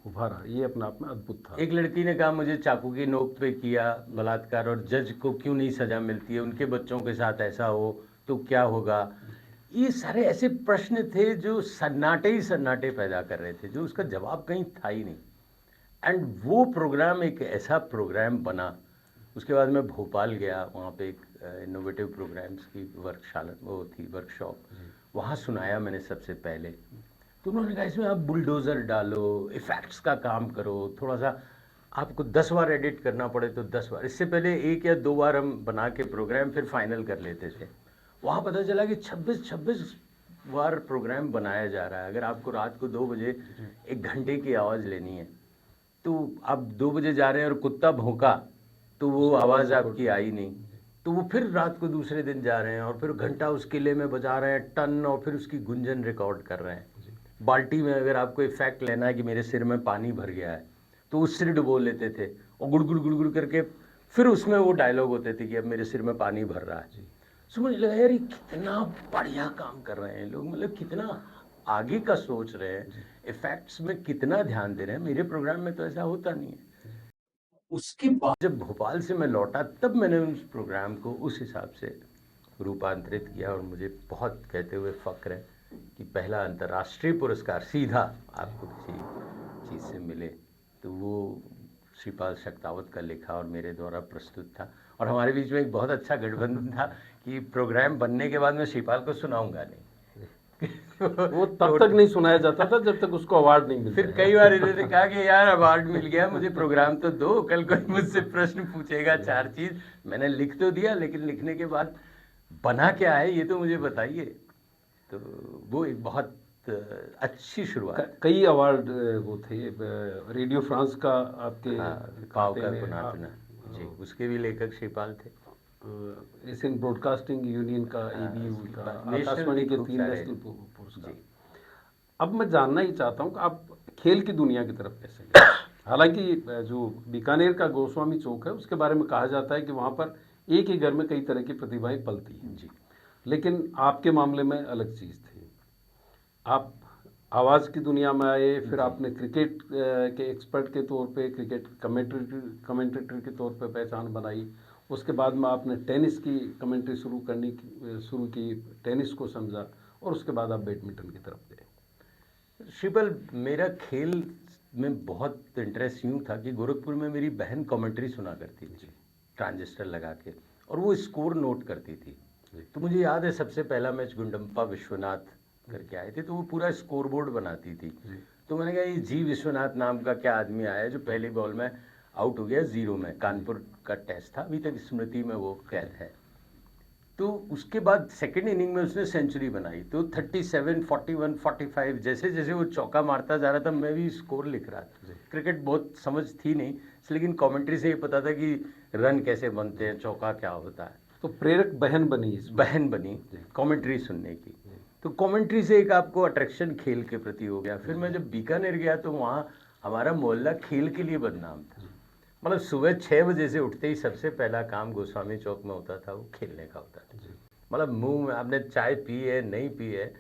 उभारा, ये अपने आप में अद्भुत था। एक लड़की ने कहा मुझे चाकू की नोक पे किया बलात्कार और जज को क्यों नहीं सजा मिलती है, उनके बच्चों के साथ ऐसा हो तो क्या होगा। ये सारे ऐसे प्रश्न थे जो सन्नाटे ही सन्नाटे पैदा कर रहे थे, जो उसका जवाब कहीं था ही नहीं। एंड वो प्रोग्राम एक ऐसा प्रोग्राम बना। उसके बाद मैं भोपाल गया, वहाँ पे एक इनोवेटिव प्रोग्राम्स की वर्कशॉप, वहाँ सुनाया मैंने सबसे पहले। तो उन्होंने कहा इसमें आप बुलडोज़र डालो, इफ़ेक्ट्स का काम करो, थोड़ा सा आपको 10 बार एडिट करना पड़े तो 10 बार। इससे पहले 1 या 2 बार हम बना के प्रोग्राम फिर फाइनल कर लेते थे। वहाँ पता चला कि 26 बार प्रोग्राम बनाया जा रहा है। अगर आपको रात को 2 बजे 1 घंटे की आवाज़ लेनी है तो आप 2 बजे जा रहे हैं और कुत्ता भौंका तो वो आवाज़ आपकी आई नहीं, तो वो फिर रात को दूसरे दिन जा रहे हैं और फिर घंटा उस किले में बजा रहे हैं टन, और फिर उसकी गुंजन रिकॉर्ड कर रहे हैं। बाल्टी में अगर आपको इफेक्ट लेना है कि मेरे सिर में पानी भर गया है तो उस सिर डुबो लेते थे और गुड़ गुड़ करके फिर उसमें वो डायलॉग होते थे कि अब मेरे सिर में पानी भर रहा है। सो मुझे लगा यार ये कितना बढ़िया काम कर रहे हैं लोग, मतलब कितना आगे का सोच रहे हैं, इफेक्ट्स में कितना ध्यान दे रहे हैं। मेरे प्रोग्राम में तो ऐसा होता नहीं है। उसके बाद जब भोपाल से मैं लौटा तब मैंने उस प्रोग्राम को उस हिसाब से रूपांतरित किया और मुझे बहुत कहते हुए फ़ख्र है कि पहला अंतर्राष्ट्रीय पुरस्कार सीधा आपको किसी चीज़ से मिले तो वो श्रीपाल शक्तावत का लिखा और मेरे द्वारा प्रस्तुत था। और हमारे बीच में एक बहुत अच्छा गठबंधन था कि प्रोग्राम बनने के बाद मैं श्रीपाल को सुनाऊंगा नहीं। वो तब तक नहीं सुनाया जाता था जब तक उसको अवार्ड नहीं मिलता। फिर कई बार इन्होंने कहा कि यार अवार्ड मिल गया, मुझे प्रोग्राम तो दो, कल कोई मुझसे प्रश्न पूछेगा 4 चीज मैंने लिख तो दिया लेकिन लिखने के बाद बना क्या है ये तो मुझे बताइए। तो वो एक बहुत अच्छी शुरुआत। कई अवार्ड वो थे, रेडियो फ्रांस का आपके पाव का पुना जी, उसके भी लेखक श्रीपाल थे। एशियन ब्रॉडकास्टिंग यूनियन का, एबीयू का, आकाशवाणी के 3 नेशनल पुरस्कार। अब मैं जानना ही चाहता हूँ कि आप खेल की दुनिया की तरफ कैसे गए। हालांकि जो बीकानेर का गोस्वामी चौक है उसके बारे में कहा जाता है कि वहाँ पर एक ही घर में कई तरह की प्रतिभाएं पलती हैं जी, लेकिन आपके मामले में अलग चीज़ थी। आप आवाज़ की दुनिया में आए, फिर आपने क्रिकेट के एक्सपर्ट के तौर पे, क्रिकेट कमेंटेटर के तौर पे पहचान बनाई। उसके बाद में आपने टेनिस की कमेंट्री शुरू की, टेनिस को समझा और उसके बाद आप बैडमिंटन की तरफ गए। श्रीपाल, मेरा खेल में बहुत इंटरेस्ट यूँ था कि गोरखपुर में मेरी बहन कमेंट्री सुना करती थी ट्रांजिस्टर लगा के, और वो स्कोर नोट करती थी। तो मुझे याद है सबसे पहला मैच गुंडम्पा विश्वनाथ करके आए थे तो वो पूरा स्कोर बोर्ड बनाती थी। तो मैंने कहा ये जी विश्वनाथ नाम का क्या आदमी आया है जो पहली बॉल में आउट हो गया 0 में। कानपुर का टेस्ट था, अभी तक स्मृति में वो कैद है। तो उसके बाद सेकेंड इनिंग में उसने सेंचुरी बनाई तो 37, 41, 45 जैसे जैसे वो चौका मारता जा रहा था मैं भी स्कोर लिख रहा था। क्रिकेट बहुत समझ थी नहीं, लेकिन कमेंट्री से ये पता था कि रन कैसे बनते हैं, चौका क्या होता है। तो प्रेरक बहन बनी कमेंट्री सुनने की। तो कमेंट्री से एक आपको अट्रैक्शन खेल के प्रति हो गया। फिर मैं जब बीकानेर गया तो वहाँ हमारा मोहल्ला खेल के लिए बदनाम था। मतलब सुबह 6 बजे से उठते ही सबसे पहला काम गोस्वामी चौक में होता था, वो खेलने का होता था। मतलब मुंह में आपने चाय पी है नहीं पी है,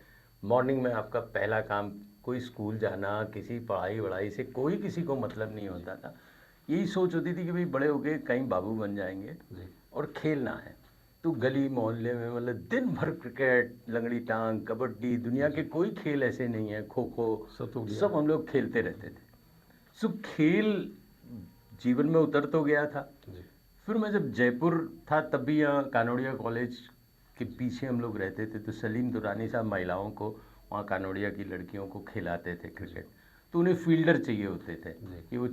मॉर्निंग में आपका पहला काम कोई स्कूल जाना, किसी पढ़ाई वढ़ाई से कोई किसी को मतलब नहीं होता था। यही सोच होती थी कि भाई बड़े होके कहीं बाबू बन जाएंगे और खेलना है। तो गली मोहल्ले में मतलब दिन भर क्रिकेट, लंगड़ी टांग, कबड्डी, दुनिया के कोई खेल ऐसे नहीं है, खो खो, सब हम लोग खेलते रहते थे। सो खेल जीवन में उतर तो गया था। फिर मैं जब जयपुर था तब भी यहाँ कानोड़िया कॉलेज के पीछे हम लोग रहते थे तो सलीम दुरानी साहब महिलाओं को वहाँ कानोड़िया की लड़कियों को खिलाते थे क्रिकेट। तो उन्हें फील्डर चाहिए होते थे कि वो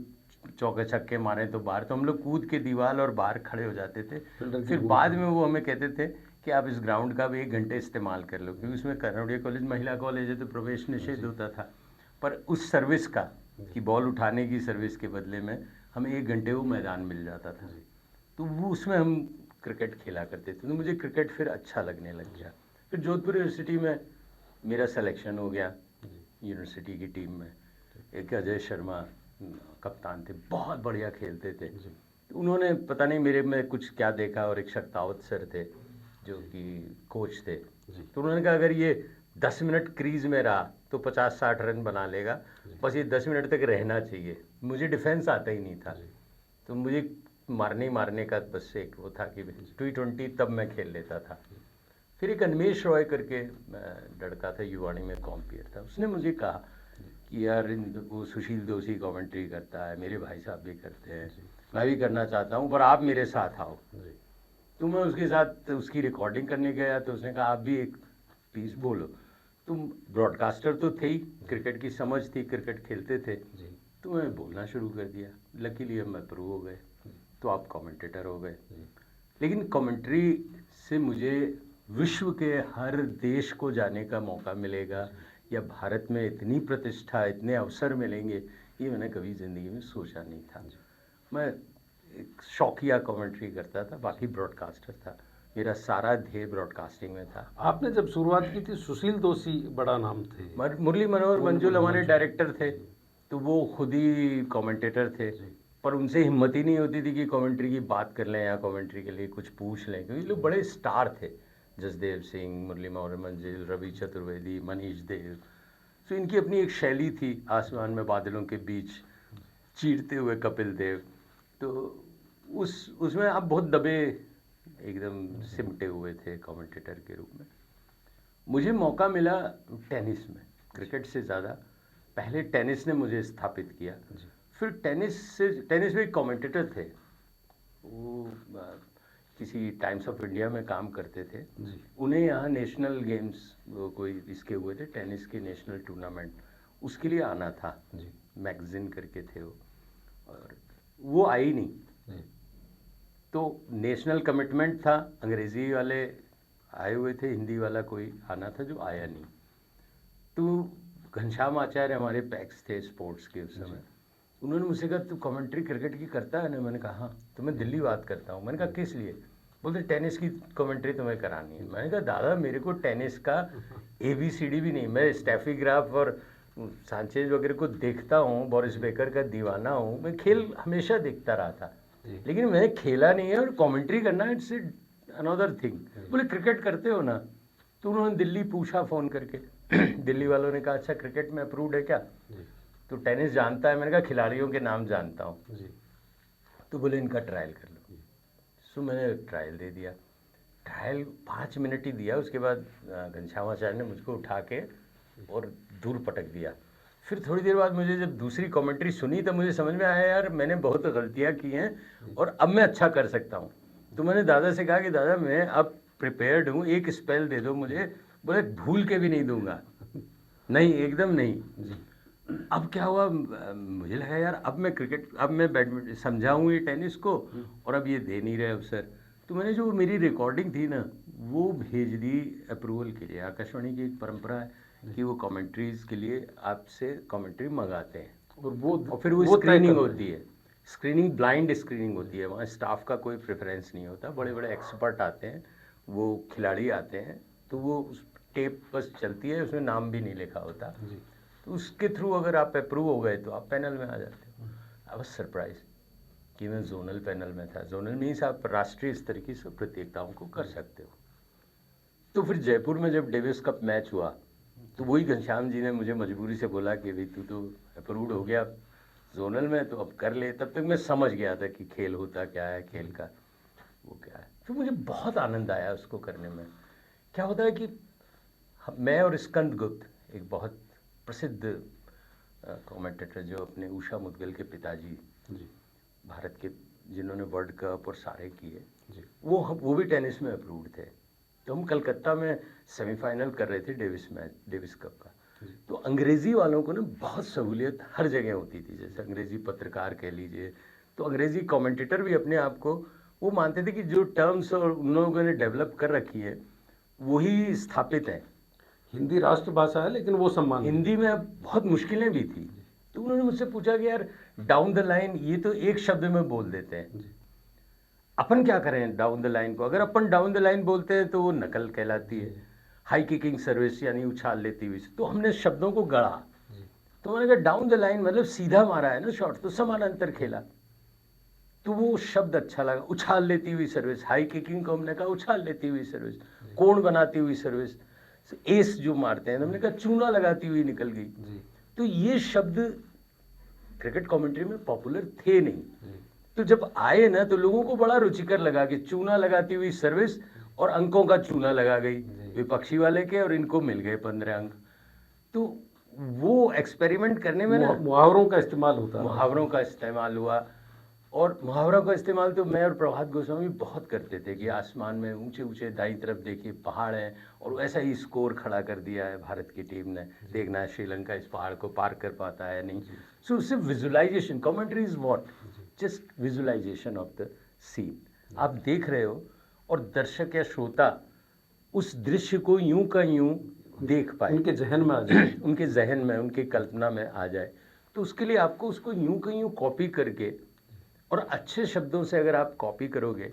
चौके छक्के मारें तो बाहर, तो हम लोग कूद के दीवार और बाहर खड़े हो जाते थे। फिर बाद में वो हमें कहते थे कि आप इस ग्राउंड का भी 1 घंटे इस्तेमाल कर लो, क्योंकि उसमें कानोड़िया कॉलेज महिला कॉलेज है तो प्रवेश निषेध होता था। पर उस सर्विस का कि बॉल उठाने की सर्विस के बदले में हमें 1 घंटे वो मैदान मिल जाता था। तो वो उसमें हम क्रिकेट खेला करते थे। तो मुझे क्रिकेट फिर अच्छा लगने लग गया। फिर जोधपुर यूनिवर्सिटी में मेरा सिलेक्शन हो गया यूनिवर्सिटी की टीम में। एक अजय शर्मा कप्तान थे, बहुत बढ़िया खेलते थे। तो उन्होंने पता नहीं मेरे में कुछ क्या देखा, और एक शक्तावत सर थे जो कि कोच थे। तो उन्होंने कहा अगर ये 10 मिनट क्रीज में रहा तो 50-60 रन बना लेगा, बस ये 10 मिनट तक रहना चाहिए। मुझे डिफेंस आता ही नहीं था तो मुझे मारने का बस एक वो था कि T20 तब मैं खेल लेता था। फिर एक अन्मेष रॉय करके लड़का था, युवाणी में कॉम्पियर था, उसने मुझे कहा कि यार वो सुशील दोषी कमेंट्री करता है, मेरे भाई साहब भी करते हैं, मैं भी करना चाहता हूँ पर आप मेरे साथ आओ। तो मैं उसके साथ उसकी रिकॉर्डिंग करने गया तो उसने कहा आप भी एक पीस बोलो। तुम ब्रॉडकास्टर तो थे ही, क्रिकेट की समझ थी, क्रिकेट खेलते थे, तो मैं बोलना शुरू कर दिया। लकीली अब मैं प्रो हो गए तो आप कमेंटेटर हो गए। लेकिन कमेंट्री से मुझे विश्व के हर देश को जाने का मौका मिलेगा या भारत में इतनी प्रतिष्ठा, इतने अवसर मिलेंगे, ये मैंने कभी ज़िंदगी में सोचा नहीं था। मैं एक शौकिया कमेंट्री करता था, बाकी ब्रॉडकास्टर था। मेरा सारा ध्येय ब्रॉडकास्टिंग में था। आपने जब शुरुआत की थी, सुशील दोषी बड़ा नाम थे, मुरली मनोहर मंजुल हमारे डायरेक्टर थे, तो वो खुद ही कमेंटेटर थे, पर उनसे हिम्मत ही नहीं होती थी कि कमेंट्री की बात कर लें या कमेंट्री के लिए कुछ पूछ लें, क्योंकि लोग बड़े स्टार थे, जसदेव सिंह, मुरली मनोहर मंजिल, रवि चतुर्वेदी, मनीष देव। तो इनकी अपनी एक शैली थी, आसमान में बादलों के बीच चीरते हुए कपिल देव। तो उसमें आप बहुत दबे, एकदम सिमटे हुए थे कमेंटेटर के रूप में। मुझे मौका मिला टेनिस में, क्रिकेट से ज़्यादा पहले टेनिस ने मुझे स्थापित किया। फिर टेनिस में एक कमेंटेटर थे, वो किसी टाइम्स ऑफ इंडिया में काम करते थे। उन्हें यहाँ नेशनल गेम्स कोई इसके हुए थे, टेनिस के नेशनल टूर्नामेंट, उसके लिए आना था। मैगजीन करके थे वो, और वो आई नहीं। तो नेशनल कमिटमेंट था, अंग्रेजी वाले आए हुए थे, हिंदी वाला कोई आना था जो आया नहीं। तो घनश्याम आचार्य हमारे पैक्स थे स्पोर्ट्स के उस समय, उन्होंने मुझसे कहा तू कमेंट्री क्रिकेट की करता है ना? मैंने कहा हाँ। तो मैं दिल्ली बात करता हूँ। मैंने कहा किस लिए? बोलते टेनिस की कमेंट्री तुम्हें करानी है। मैंने कहा दादा मेरे को टेनिस का ABCD भी नहीं, मैं स्टेफी ग्राफ और सांचेज वगैरह को देखता हूँ, बोरिस बेकर का दीवाना हूँ, मैं खेल हमेशा देखता रहा था, लेकिन मैंने खेला नहीं है, और कमेंट्री करना इट्स अनदर थिंग। बोले क्रिकेट करते हो ना? तो उन्होंने दिल्ली पूछा फ़ोन करके, दिल्ली वालों ने कहा अच्छा क्रिकेट में अप्रूव्ड है क्या? तो टेनिस जानता है? मैंने कहा खिलाड़ियों के नाम जानता हूँ। तो बोले इनका ट्रायल कर लो। सो मैंने ट्रायल दे दिया। ट्रायल 5 मिनट ही दिया, उसके बाद घनश्याम आचार्य ने मुझको उठा के और दूर पटक दिया। फिर थोड़ी देर बाद मुझे जब दूसरी कमेंट्री सुनी तो मुझे समझ में आया यार मैंने बहुत गलतियाँ की हैं और अब मैं अच्छा कर सकता हूँ। तो मैंने दादा से कहा कि दादा मैं अब प्रिपेयर्ड हूँ, एक स्पेल दे दो मुझे। बोले भूल के भी नहीं दूंगा। नहीं, एकदम नहीं। अब क्या हुआ, मुझे लगा यार अब मैं क्रिकेट, अब मैं बैडमिंटन समझाऊँ ये टेनिस को, और अब ये दे नहीं रहे अवसर। तो मैंने जो मेरी रिकॉर्डिंग थी ना वो भेज दी अप्रूवल के लिए। आकाशवाणी की एक परंपरा है कि वो कमेंट्रीज के लिए आपसे कमेंट्री मंगाते हैं, और फिर वो स्क्रीनिंग होती है। स्क्रीनिंग ब्लाइंड स्क्रीनिंग होती है, वहाँ स्टाफ का कोई प्रेफरेंस नहीं होता, बड़े बड़े एक्सपर्ट आते हैं, वो खिलाड़ी आते हैं, तो वो टेप बस चलती है, उसमें नाम भी नहीं लिखा होता। तो उसके थ्रू अगर आप अप्रूव हो गए तो आप पैनल में आ जाते हो। आई वाज सरप्राइज कि मैं जोनल पैनल में था। जोनल मीन्स आप राष्ट्रीय स्तर की सब प्रतियोगिताओं को कर सकते हो। तो फिर जयपुर में जब डेविस कप मैच हुआ तो वही घनश्याम जी ने मुझे मजबूरी से बोला कि भाई तू तो अप्रूव्ड हो गया जोनल में, तो अब कर ले। तब तक मैं समझ गया था कि खेल होता क्या है, खेल का वो क्या है। फिर मुझे बहुत आनंद आया उसको करने में। क्या होता है कि मैं और स्कंद गुप्त, एक बहुत प्रसिद्ध कमेंटेटर जो अपने उषा मुदगल के पिताजी भारत के, जिन्होंने वर्ल्ड कप और सारे किए, वो भी टेनिस में अप्रूव्ड थे। तो हम कलकत्ता में सेमीफाइनल कर रहे थे डेविस कप का। तो अंग्रेज़ी वालों को ना बहुत सहूलियत हर जगह होती थी, जैसे अंग्रेज़ी पत्रकार कह लीजिए, तो अंग्रेज़ी कमेंटेटर भी अपने आप को वो मानते थे कि जो टर्म्स और उन लोगों ने डेवलप कर रखी है वही स्थापित है। हिंदी राष्ट्रभाषा है लेकिन वो सम्मान हिंदी में बहुत मुश्किलें भी थी। तो उन्होंने मुझसे पूछा कि यार डाउन द लाइन ये तो एक शब्द में बोल देते हैं, अपन क्या करें डाउन द लाइन को? अगर अपन डाउन द लाइन बोलते हैं तो वो नकल कहलाती है। हाई किकिंग सर्विस यानी उछाल लेती हुई। तो हमने शब्दों को गढ़ा। तो मैंने कहा डाउन द लाइन मतलब सीधा मारा है ना शॉट, तो समानांतर खेला, तो वो शब्द अच्छा लगा। उछाल लेती हुई सर्विस, हाई किकिंग को हमने कहा उछाल लेती हुई सर्विस, कोण बनाती हुई सर्विस, एस जो मारते हैं, हमने कहा चूना लगाती हुई निकल गई। तो ये शब्द क्रिकेट कमेंट्री में पॉपुलर थे नहीं। तो जब आए ना तो लोगों को बड़ा रुचिकर लगा कि चूना लगाती हुई सर्विस और अंकों का चूना लगा गई, विपक्षी वाले के, और इनको मिल गए 15 अंक। तो वो एक्सपेरिमेंट करने में ना मुहावरों का इस्तेमाल होता है। मुहावरों का इस्तेमाल हुआ, और मुहावरों का इस्तेमाल तो मैं और प्रभात गोस्वामी बहुत करते थे कि आसमान में ऊंचे ऊंचे दाईं तरफ देखिए पहाड़ हैं और ऐसा ही स्कोर खड़ा कर दिया है भारत की टीम ने, देखना है श्रीलंका इस पहाड़ को पार कर पाता है नहीं। सो सिर्फ visualization, commentary is what, just visualization of the scene. आप देख रहे हो और दर्शक या श्रोता उस दृश्य को यूं का यूं देख पाए, उनके जहन में आ जाए, उनके जहन में, उनकी कल्पना में आ जाए। तो उसके लिए आपको उसको यूं का यूं कॉपी करके, और अच्छे शब्दों से अगर आप कॉपी करोगे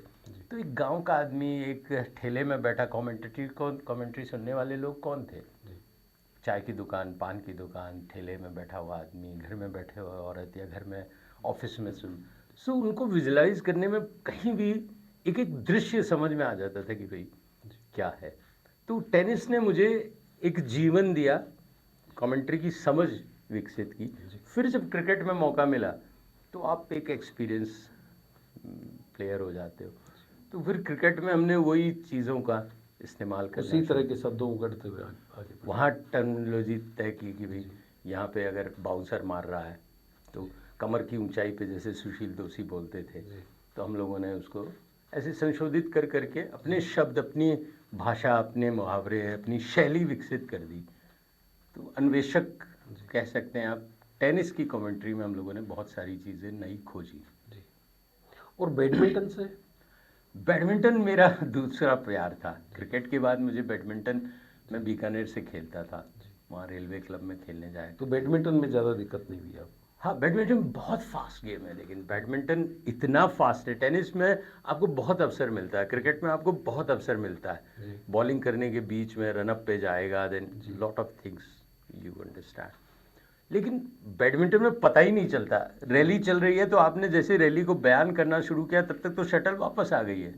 तो एक गांव का आदमी, एक ठेले में बैठा कमेंट्री सुनने वाले लोग कौन थे? चाय की दुकान, पान की दुकान, ठेले में बैठा हुआ आदमी, घर में बैठे हुए औरत, या घर में ऑफिस में सो उनको विजुलाइज करने में कहीं भी एक एक दृश्य समझ में आ जाता था कि भाई क्या है। तो टेनिस ने मुझे एक जीवन दिया, कमेंट्री की समझ विकसित की। फिर जब क्रिकेट में मौका मिला तो आप एक एक्सपीरियंस प्लेयर हो जाते हो, तो फिर क्रिकेट में हमने वही चीज़ों का इस्तेमाल करना, उसी तरह के शब्दों को गढ़ते हुए आगे बढ़े। वहाँ टर्मिनोलॉजी तय की कि भाई यहाँ पे अगर बाउंसर मार रहा है तो कमर की ऊंचाई पे, जैसे सुशील दोषी बोलते थे, तो हम लोगों ने उसको ऐसे संशोधित कर करके अपने शब्द, अपनी भाषा, अपने मुहावरे, अपनी शैली विकसित कर दी। तो अन्वेषक कह सकते हैं आप। टेनिस की कमेंट्री में हम लोगों ने बहुत सारी चीज़ें नई खोजी। और बैडमिंटन से? बैडमिंटन मेरा दूसरा प्यार था। क्रिकेट के बाद मुझे बैडमिंटन, मैं बीकानेर से खेलता था, वहाँ रेलवे क्लब में खेलने जाए। तो बैडमिंटन में ज़्यादा दिक्कत नहीं हुई आपको? हाँ, बैडमिंटन बहुत फास्ट गेम है, लेकिन बैडमिंटन इतना फास्ट है। टेनिस में आपको बहुत अवसर मिलता है, क्रिकेट में आपको बहुत अवसर मिलता है। बॉलिंग करने के बीच में रनअप पे जाएगा, then lot of things you understand. लेकिन बैडमिंटन में पता ही नहीं चलता, रैली चल रही है तो आपने जैसे रैली को बयान करना शुरू किया तब तक तो शटल वापस आ गई है।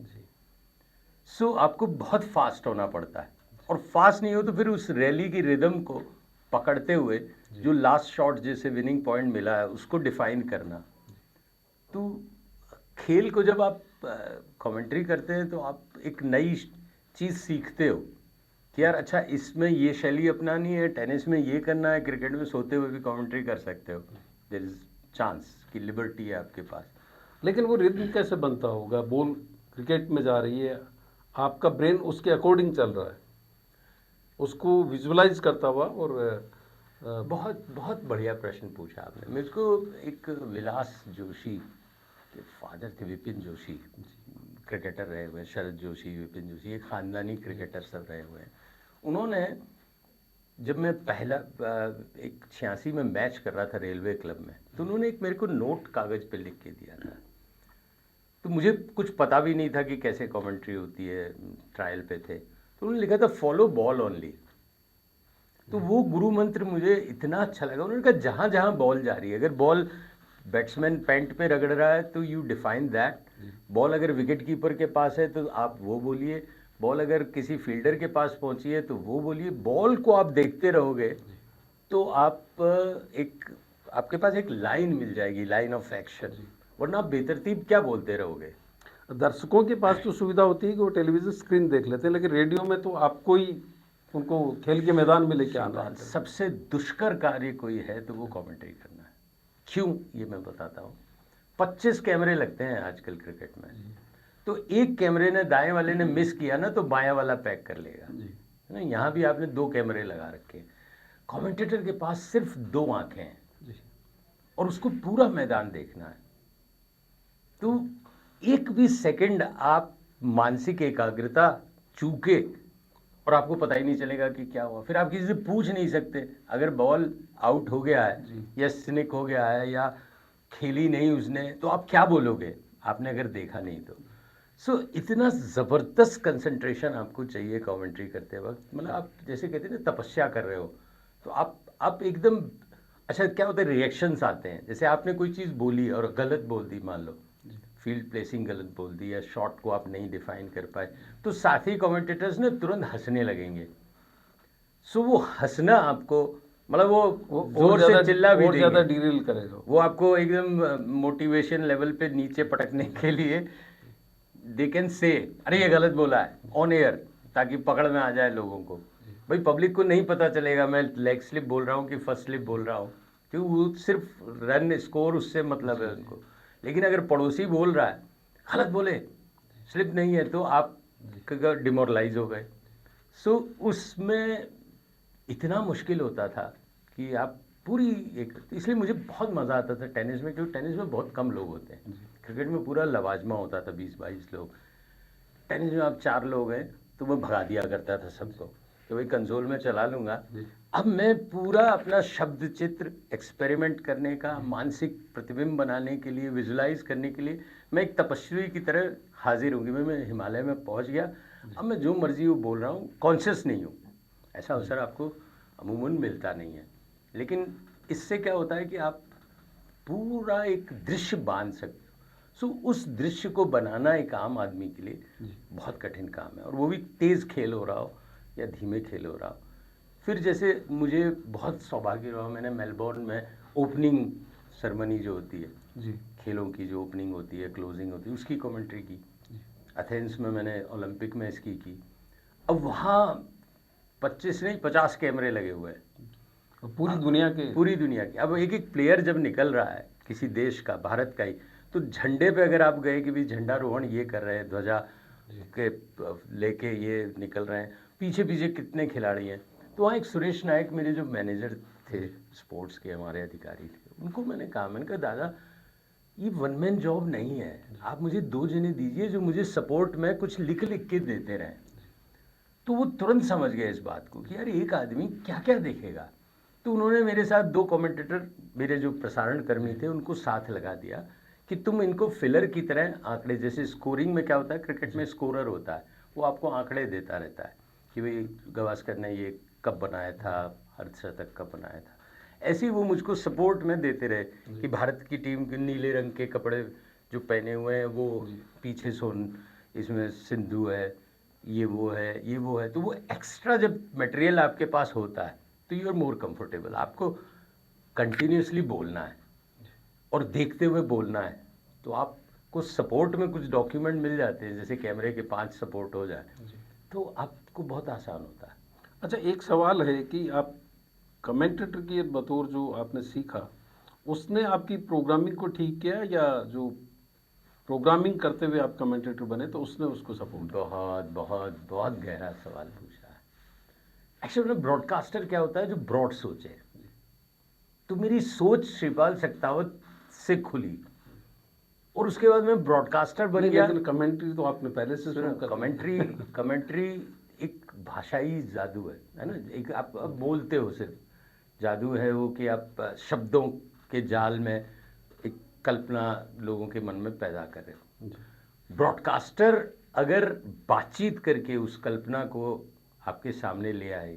सो आपको बहुत फास्ट होना पड़ता है, और फास्ट नहीं हो तो फिर उस रैली की रिदम को पकड़ते हुए जो लास्ट शॉट जैसे विनिंग पॉइंट मिला है उसको डिफाइन करना। तो खेल को जब आप कमेंट्री करते हैं तो आप एक नई चीज़ सीखते हो कि यार अच्छा, इसमें ये शैली अपनानी है, टेनिस में ये करना है, क्रिकेट में सोते हुए भी कमेंट्री कर सकते हो। देयर इज चांस की लिबर्टी है आपके पास। लेकिन वो रिदम कैसे बनता होगा? बॉल क्रिकेट में जा रही है, आपका ब्रेन उसके अकॉर्डिंग चल रहा है, उसको विजुअलाइज करता हुआ। और बहुत बहुत बढ़िया प्रश्न पूछा आपने। मुझको एक विलास जोशी के फादर थे, विपिन जोशी, क्रिकेटर रहे हुए, शरद जोशी, विपिन जोशी, एक ख़ानदानी क्रिकेटर सब रहे हुए हैं। उन्होंने, जब मैं पहला एक 86 में मैच कर रहा था रेलवे क्लब में, तो उन्होंने एक मेरे को नोट कागज़ पे लिख के दिया था। तो मुझे कुछ पता भी नहीं था कि कैसे कमेंट्री होती है, ट्रायल पे थे। तो उन्होंने लिखा था फॉलो बॉल ओनली। तो वो गुरु मंत्र मुझे इतना अच्छा लगा। उन्होंने कहा जहाँ जहाँ बॉल जा रही है, अगर बॉल बैट्समैन पैंट पे रगड़ रहा है तो यू डिफाइन दैट, बॉल अगर विकेट कीपर के पास है तो आप वो बोलिए, बॉल अगर किसी फील्डर के पास पहुंची है तो वो बोलिए। बॉल को आप देखते रहोगे तो आप आपके पास एक लाइन मिल जाएगी, लाइन ऑफ एक्शन, वरना आप बेतरतीब क्या बोलते रहोगे। दर्शकों के पास तो सुविधा होती है कि वो टेलीविजन स्क्रीन देख लेते हैं, लेकिन रेडियो में तो आपको ही उनको खेल के मैदान में लेके आना है। सबसे दुष्कर कार्य कोई है तो वो कमेंट्री करना है। क्यों, ये मैं बताता हूँ। 25 कैमरे लगते हैं आजकल क्रिकेट में, तो एक कैमरे ने, दाएं वाले ने मिस किया ना तो बायां वाला पैक कर लेगा, है ना। यहाँ भी आपने 2 कैमरे लगा रखे हैं। कमेंटेटर के पास सिर्फ 2 आंखें हैं और उसको पूरा मैदान देखना है। तो एक भी सेकंड आप मानसिक एकाग्रता चूके और आपको पता ही नहीं चलेगा कि क्या हुआ। फिर आप किसी से पूछ नहीं सकते, अगर बॉल आउट हो गया है या स्निक हो गया है या खेली नहीं उसने, तो आप क्या बोलोगे, आपने अगर देखा नहीं तो। सो इतना ज़बरदस्त कंसंट्रेशन आपको चाहिए कमेंट्री करते वक्त। मतलब आप जैसे कहते हैं ना, तपस्या कर रहे हो, तो आप एकदम, अच्छा क्या होता है, रिएक्शंस आते हैं। जैसे आपने कोई चीज़ बोली और गलत बोल दी, मान लो फील्ड प्लेसिंग गलत बोल दी या शॉट को आप नहीं डिफाइन कर पाए, तो साथी कमेंटेटर्स ने तुरंत हंसने लगेंगे। सो वो हंसना आपको, मतलब वो जोर से चिल्ला भी देंगे, ज़्यादा डिरेल करेगा, वो आपको एकदम मोटिवेशन लेवल पे नीचे पटकने के लिए दे कैन से, अरे ये गलत बोला है ऑन एयर, ताकि पकड़ में आ जाए लोगों को। भाई पब्लिक को नहीं पता चलेगा मैं लेग स्लिप बोल रहा हूँ कि फर्स्ट स्लिप बोल रहा हूँ, क्योंकि वो सिर्फ रन स्कोर उससे मतलब है उनको। लेकिन अगर पड़ोसी बोल रहा है गलत बोले, स्लिप नहीं है, तो आप डिमोरलाइज हो गए। सो उसमें इतना मुश्किल होता था कि आप पूरी एक, इसलिए मुझे बहुत मज़ा आता था टेनिस में, क्योंकि टेनिस में बहुत कम लोग होते हैं। क्रिकेट में पूरा लवाजमा होता था, 20-22 लोग। टेनिस में आप 4 लोग हैं तो मैं भगा दिया करता था सबको कि भाई कंसोल में चला लूँगा, अब मैं पूरा अपना शब्द चित्र एक्सपेरिमेंट करने का, मानसिक प्रतिबिंब बनाने के लिए, विजुलाइज करने के लिए मैं एक तपस्वी की तरह हाजिर हूँ कि मैं हिमालय में पहुँच गया, अब मैं जो मर्जी वो बोल रहा हूँ, कॉन्शियस नहीं हूँ। ऐसा अवसर आपको अमूमन मिलता नहीं है, लेकिन इससे क्या होता है कि आप पूरा एक दृश्य बांध सकते हो। सो उस दृश्य को बनाना एक आम आदमी के लिए बहुत कठिन काम है, और वो भी तेज़ खेल हो रहा हो या धीमे खेल हो रहा हो। फिर जैसे मुझे बहुत सौभाग्य रहा, मैंने मेलबोर्न में ओपनिंग सेरेमनी जो होती है जी खेलों की, जो ओपनिंग होती है, क्लोजिंग होती है, उसकी कमेंट्री की। एथेंस में मैंने ओलंपिक में इसकी की। अब वहाँ 25 नहीं 50 कैमरे लगे हुए हैं, और पूरी दुनिया के पूरी दुनिया के। अब एक एक प्लेयर जब निकल रहा है किसी देश का, भारत का ही, तो झंडे पे अगर आप गए कि भी झंडारोहण ये कर रहे हैं, ध्वजा के लेके ये निकल रहे हैं, पीछे पीछे कितने खिलाड़ी हैं। तो वहाँ एक सुरेश नायक मेरे जो मैनेजर थे, स्पोर्ट्स के हमारे अधिकारी थे, उनको मैंने कहा, मैंने कहा दादा ये वन मैन जॉब नहीं है, आप मुझे 2 जने दीजिए जो मुझे सपोर्ट में कुछ लिख लिख के देते रहें। तो वो तुरंत समझ गए इस बात को कि यार एक आदमी क्या क्या देखेगा। तो उन्होंने मेरे साथ 2 कमेंटेटर, मेरे जो प्रसारण कर्मी थे, उनको साथ लगा दिया कि तुम इनको फिलर की तरह आंकड़े, जैसे स्कोरिंग में क्या होता है, क्रिकेट में स्कोरर होता है, वो आपको आंकड़े देता रहता है कि भाई गावस्कर ने ये कब बनाया था, अर्धशतक कब बनाया था। ऐसे ही वो मुझको सपोर्ट में देते रहे कि भारत की टीम के नीले रंग के कपड़े जो पहने हुए हैं, वो पीछे सोन, इसमें सिंधु है, ये वो है, ये वो है। तो वो एक्स्ट्रा जब मटेरियल आपके पास होता है तो यू आर मोर कंफर्टेबल। आपको कंटिन्यूसली बोलना है और देखते हुए बोलना है, तो आपको सपोर्ट में कुछ डॉक्यूमेंट मिल जाते हैं, जैसे कैमरे के 5 सपोर्ट हो जाए, तो आपको बहुत आसान होता है। अच्छा, एक सवाल है कि आप कमेंटेटर की बतौर जो आपने सीखा, उसने आपकी प्रोग्रामिंग को ठीक किया, या जो प्रोग्रामिंग करते हुए आप कमेंटेटर बने तो उसने उसको सपोर्ट? बहुत बहुत बहुत गहरा सवाल पूछा है। एक्चुअली में ब्रॉडकास्टर क्या होता है, जो ब्रॉड सोचे। तो मेरी सोच श्रीपाल सक्तावत से खुली और उसके बाद मैं ब्रॉडकास्टर बन गया। लेकिन कमेंट्री तो आपने पहले से शुरू कर कमेंट्री एक भाषाई जादू है ना। एक आप बोलते हो, सिर्फ जादू है वो कि आप शब्दों के जाल में एक कल्पना लोगों के मन में पैदा कर रहे हो। ब्रॉडकास्टर अगर बातचीत करके उस कल्पना को आपके सामने ले आए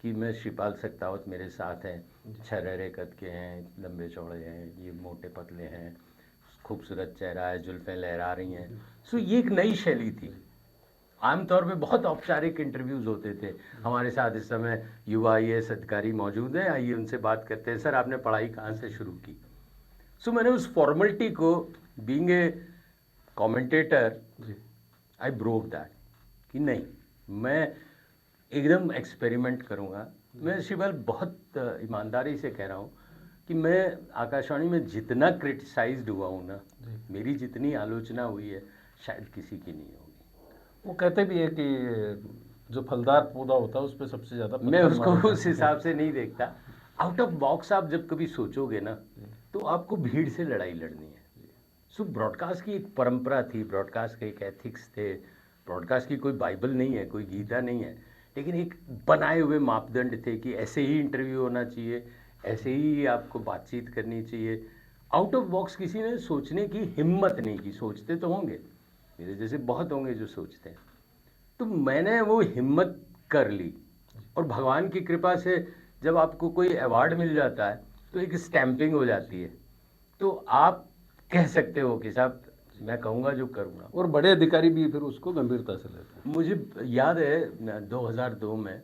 कि मैं श्रीपाल सक्तावत, मेरे साथ हैं, 6 रेरे कद के हैं, लंबे चौड़े हैं, ये मोटे पतले हैं, खूबसूरत चेहरा है, जुल्फें लहरा रही हैं। सो ये एक नई शैली थी। आमतौर पे बहुत औपचारिक इंटरव्यूज़ होते थे। हमारे साथ इस समय युवा IAS अधिकारी मौजूद हैं, आइए उनसे बात करते हैं। सर, आपने पढ़ाई कहाँ से शुरू की? सो मैंने उस फॉर्मेलिटी को, being a commentator, I broke that कि नहीं, मैं एकदम एक्सपेरिमेंट करूँगा। मैं शिवल बहुत ईमानदारी से कह रहा हूँ कि मैं आकाशवाणी में जितना क्रिटिसाइज्ड हुआ हूँ ना, मेरी जितनी आलोचना हुई है शायद किसी की नहीं होगी। वो कहते भी है कि जो फलदार पौधा होता है उस पर सबसे ज़्यादा मैं उसको उस हिसाब से नहीं देखता। आउट ऑफ बॉक्स आप जब कभी सोचोगे ना, तो आपको भीड़ से लड़ाई लड़नी है। सो ब्रॉडकास्ट की एक परंपरा थी, ब्रॉडकास्ट के एक एथिक्स थे। ब्रॉडकास्ट की कोई बाइबल नहीं है, कोई गीता नहीं है, लेकिन एक बनाए हुए मापदंड थे कि ऐसे ही इंटरव्यू होना चाहिए, ऐसे ही आपको बातचीत करनी चाहिए। आउट ऑफ बॉक्स किसी ने सोचने की हिम्मत नहीं की। सोचते तो होंगे, मेरे जैसे बहुत होंगे जो सोचते हैं। तो मैंने वो हिम्मत कर ली, और भगवान की कृपा से जब आपको कोई अवार्ड मिल जाता है तो एक स्टैंपिंग हो जाती है, तो आप कह सकते हो कि साहब मैं कहूँगा जो करूँगा। और बड़े अधिकारी भी फिर उसको गंभीरता से लेते हैं। मुझे याद है 2002 में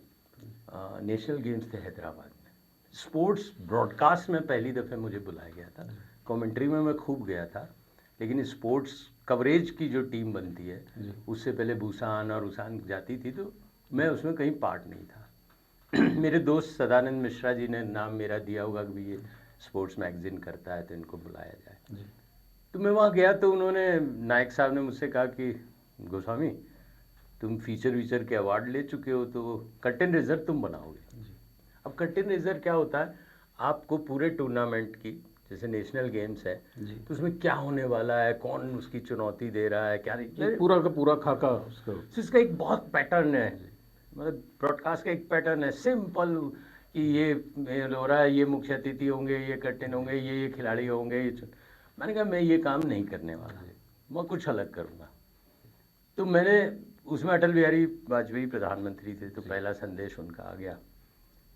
नेशनल गेम्स थे हैदराबाद में। स्पोर्ट्स ब्रॉडकास्ट में पहली दफ़े मुझे बुलाया गया था। कमेंट्री में मैं खूब गया था, लेकिन स्पोर्ट्स कवरेज की जो टीम बनती है उससे पहले भूसान और उसान जाती थी, तो मैं उसमें कहीं पार्ट नहीं था। मेरे दोस्त सदानंद मिश्रा जी ने नाम मेरा दिया होगा कि ये स्पोर्ट्स मैगजीन करता है तो इनको बुलाया जाए। तो मैं वहाँ गया तो उन्होंने, नायक साहब ने मुझसे कहा कि गोस्वामी, तुम फीचर वीचर के अवार्ड ले चुके हो, तो कर्टेन रेजर तुम बनाओगे। अब कर्टेन रेजर क्या होता है, आपको पूरे टूर्नामेंट की, जैसे नेशनल गेम्स है तो उसमें क्या होने वाला है, कौन उसकी चुनौती दे रहा है, क्या पूरा का पूरा खाका उसका। इसका एक बहुत पैटर्न है, मतलब ब्रॉडकास्ट का एक पैटर्न है, सिंपल कि ये हो रहा है, ये मुख्य अतिथि होंगे, ये कर्टन होंगे, ये खिलाड़ी होंगे, मैंने कहा मैं ये काम नहीं करने वाला, मैं कुछ अलग करूँगा। तो मैंने उसमें अटल बिहारी वाजपेयी प्रधानमंत्री थे, तो पहला संदेश उनका आ गया।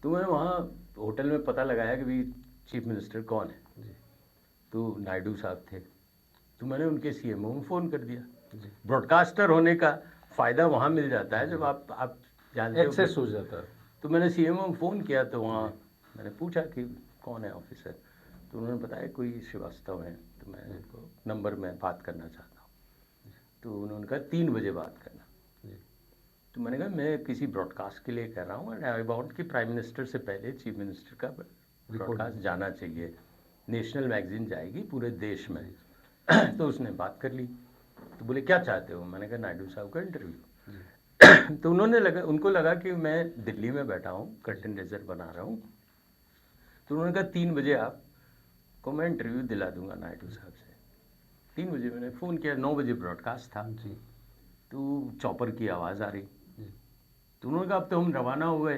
तो मैंने वहाँ होटल में पता लगाया कि भाई चीफ मिनिस्टर कौन है, तो नायडू साहब थे। तो मैंने उनके सीएमओ में फ़ोन कर दिया। ब्रॉडकास्टर होने का फ़ायदा वहाँ मिल जाता है जब आप जानते एक्सेस हो जाता है। तो मैंने सीएमओ में फ़ोन किया, तो वहाँ मैंने पूछा कि कौन है ऑफिसर, तो उन्होंने बताया कोई श्रीवास्तव हैं। तो मैं उनको नंबर में बात करना चाहता हूँ, तो उन्होंने कहा 3 बजे बात करना। तो मैंने कहा मैं किसी ब्रॉडकास्ट के लिए कर रहा हूँ, एंड आई वांट कि प्राइम मिनिस्टर से पहले चीफ मिनिस्टर का ब्रॉडकास्ट जाना चाहिए, नेशनल मैगजीन जाएगी पूरे देश में। तो उसने बात कर ली। तो बोले क्या चाहते हो? मैंने कहा नायडू साहब का इंटरव्यू। तो उनको लगा कि मैं दिल्ली में बैठा हूँ, कर्टन रेजर बना रहा हूँ। तो उन्होंने कहा 3 बजे आपको मैं इंटरव्यू दिला दूंगा नायडू साहब से। 3 बजे मैंने फ़ोन किया, 9 बजे ब्रॉडकास्ट था जी। तो चॉपर की आवाज़ आ रही। तो उन्होंने कहा अब तो हम रवाना हुए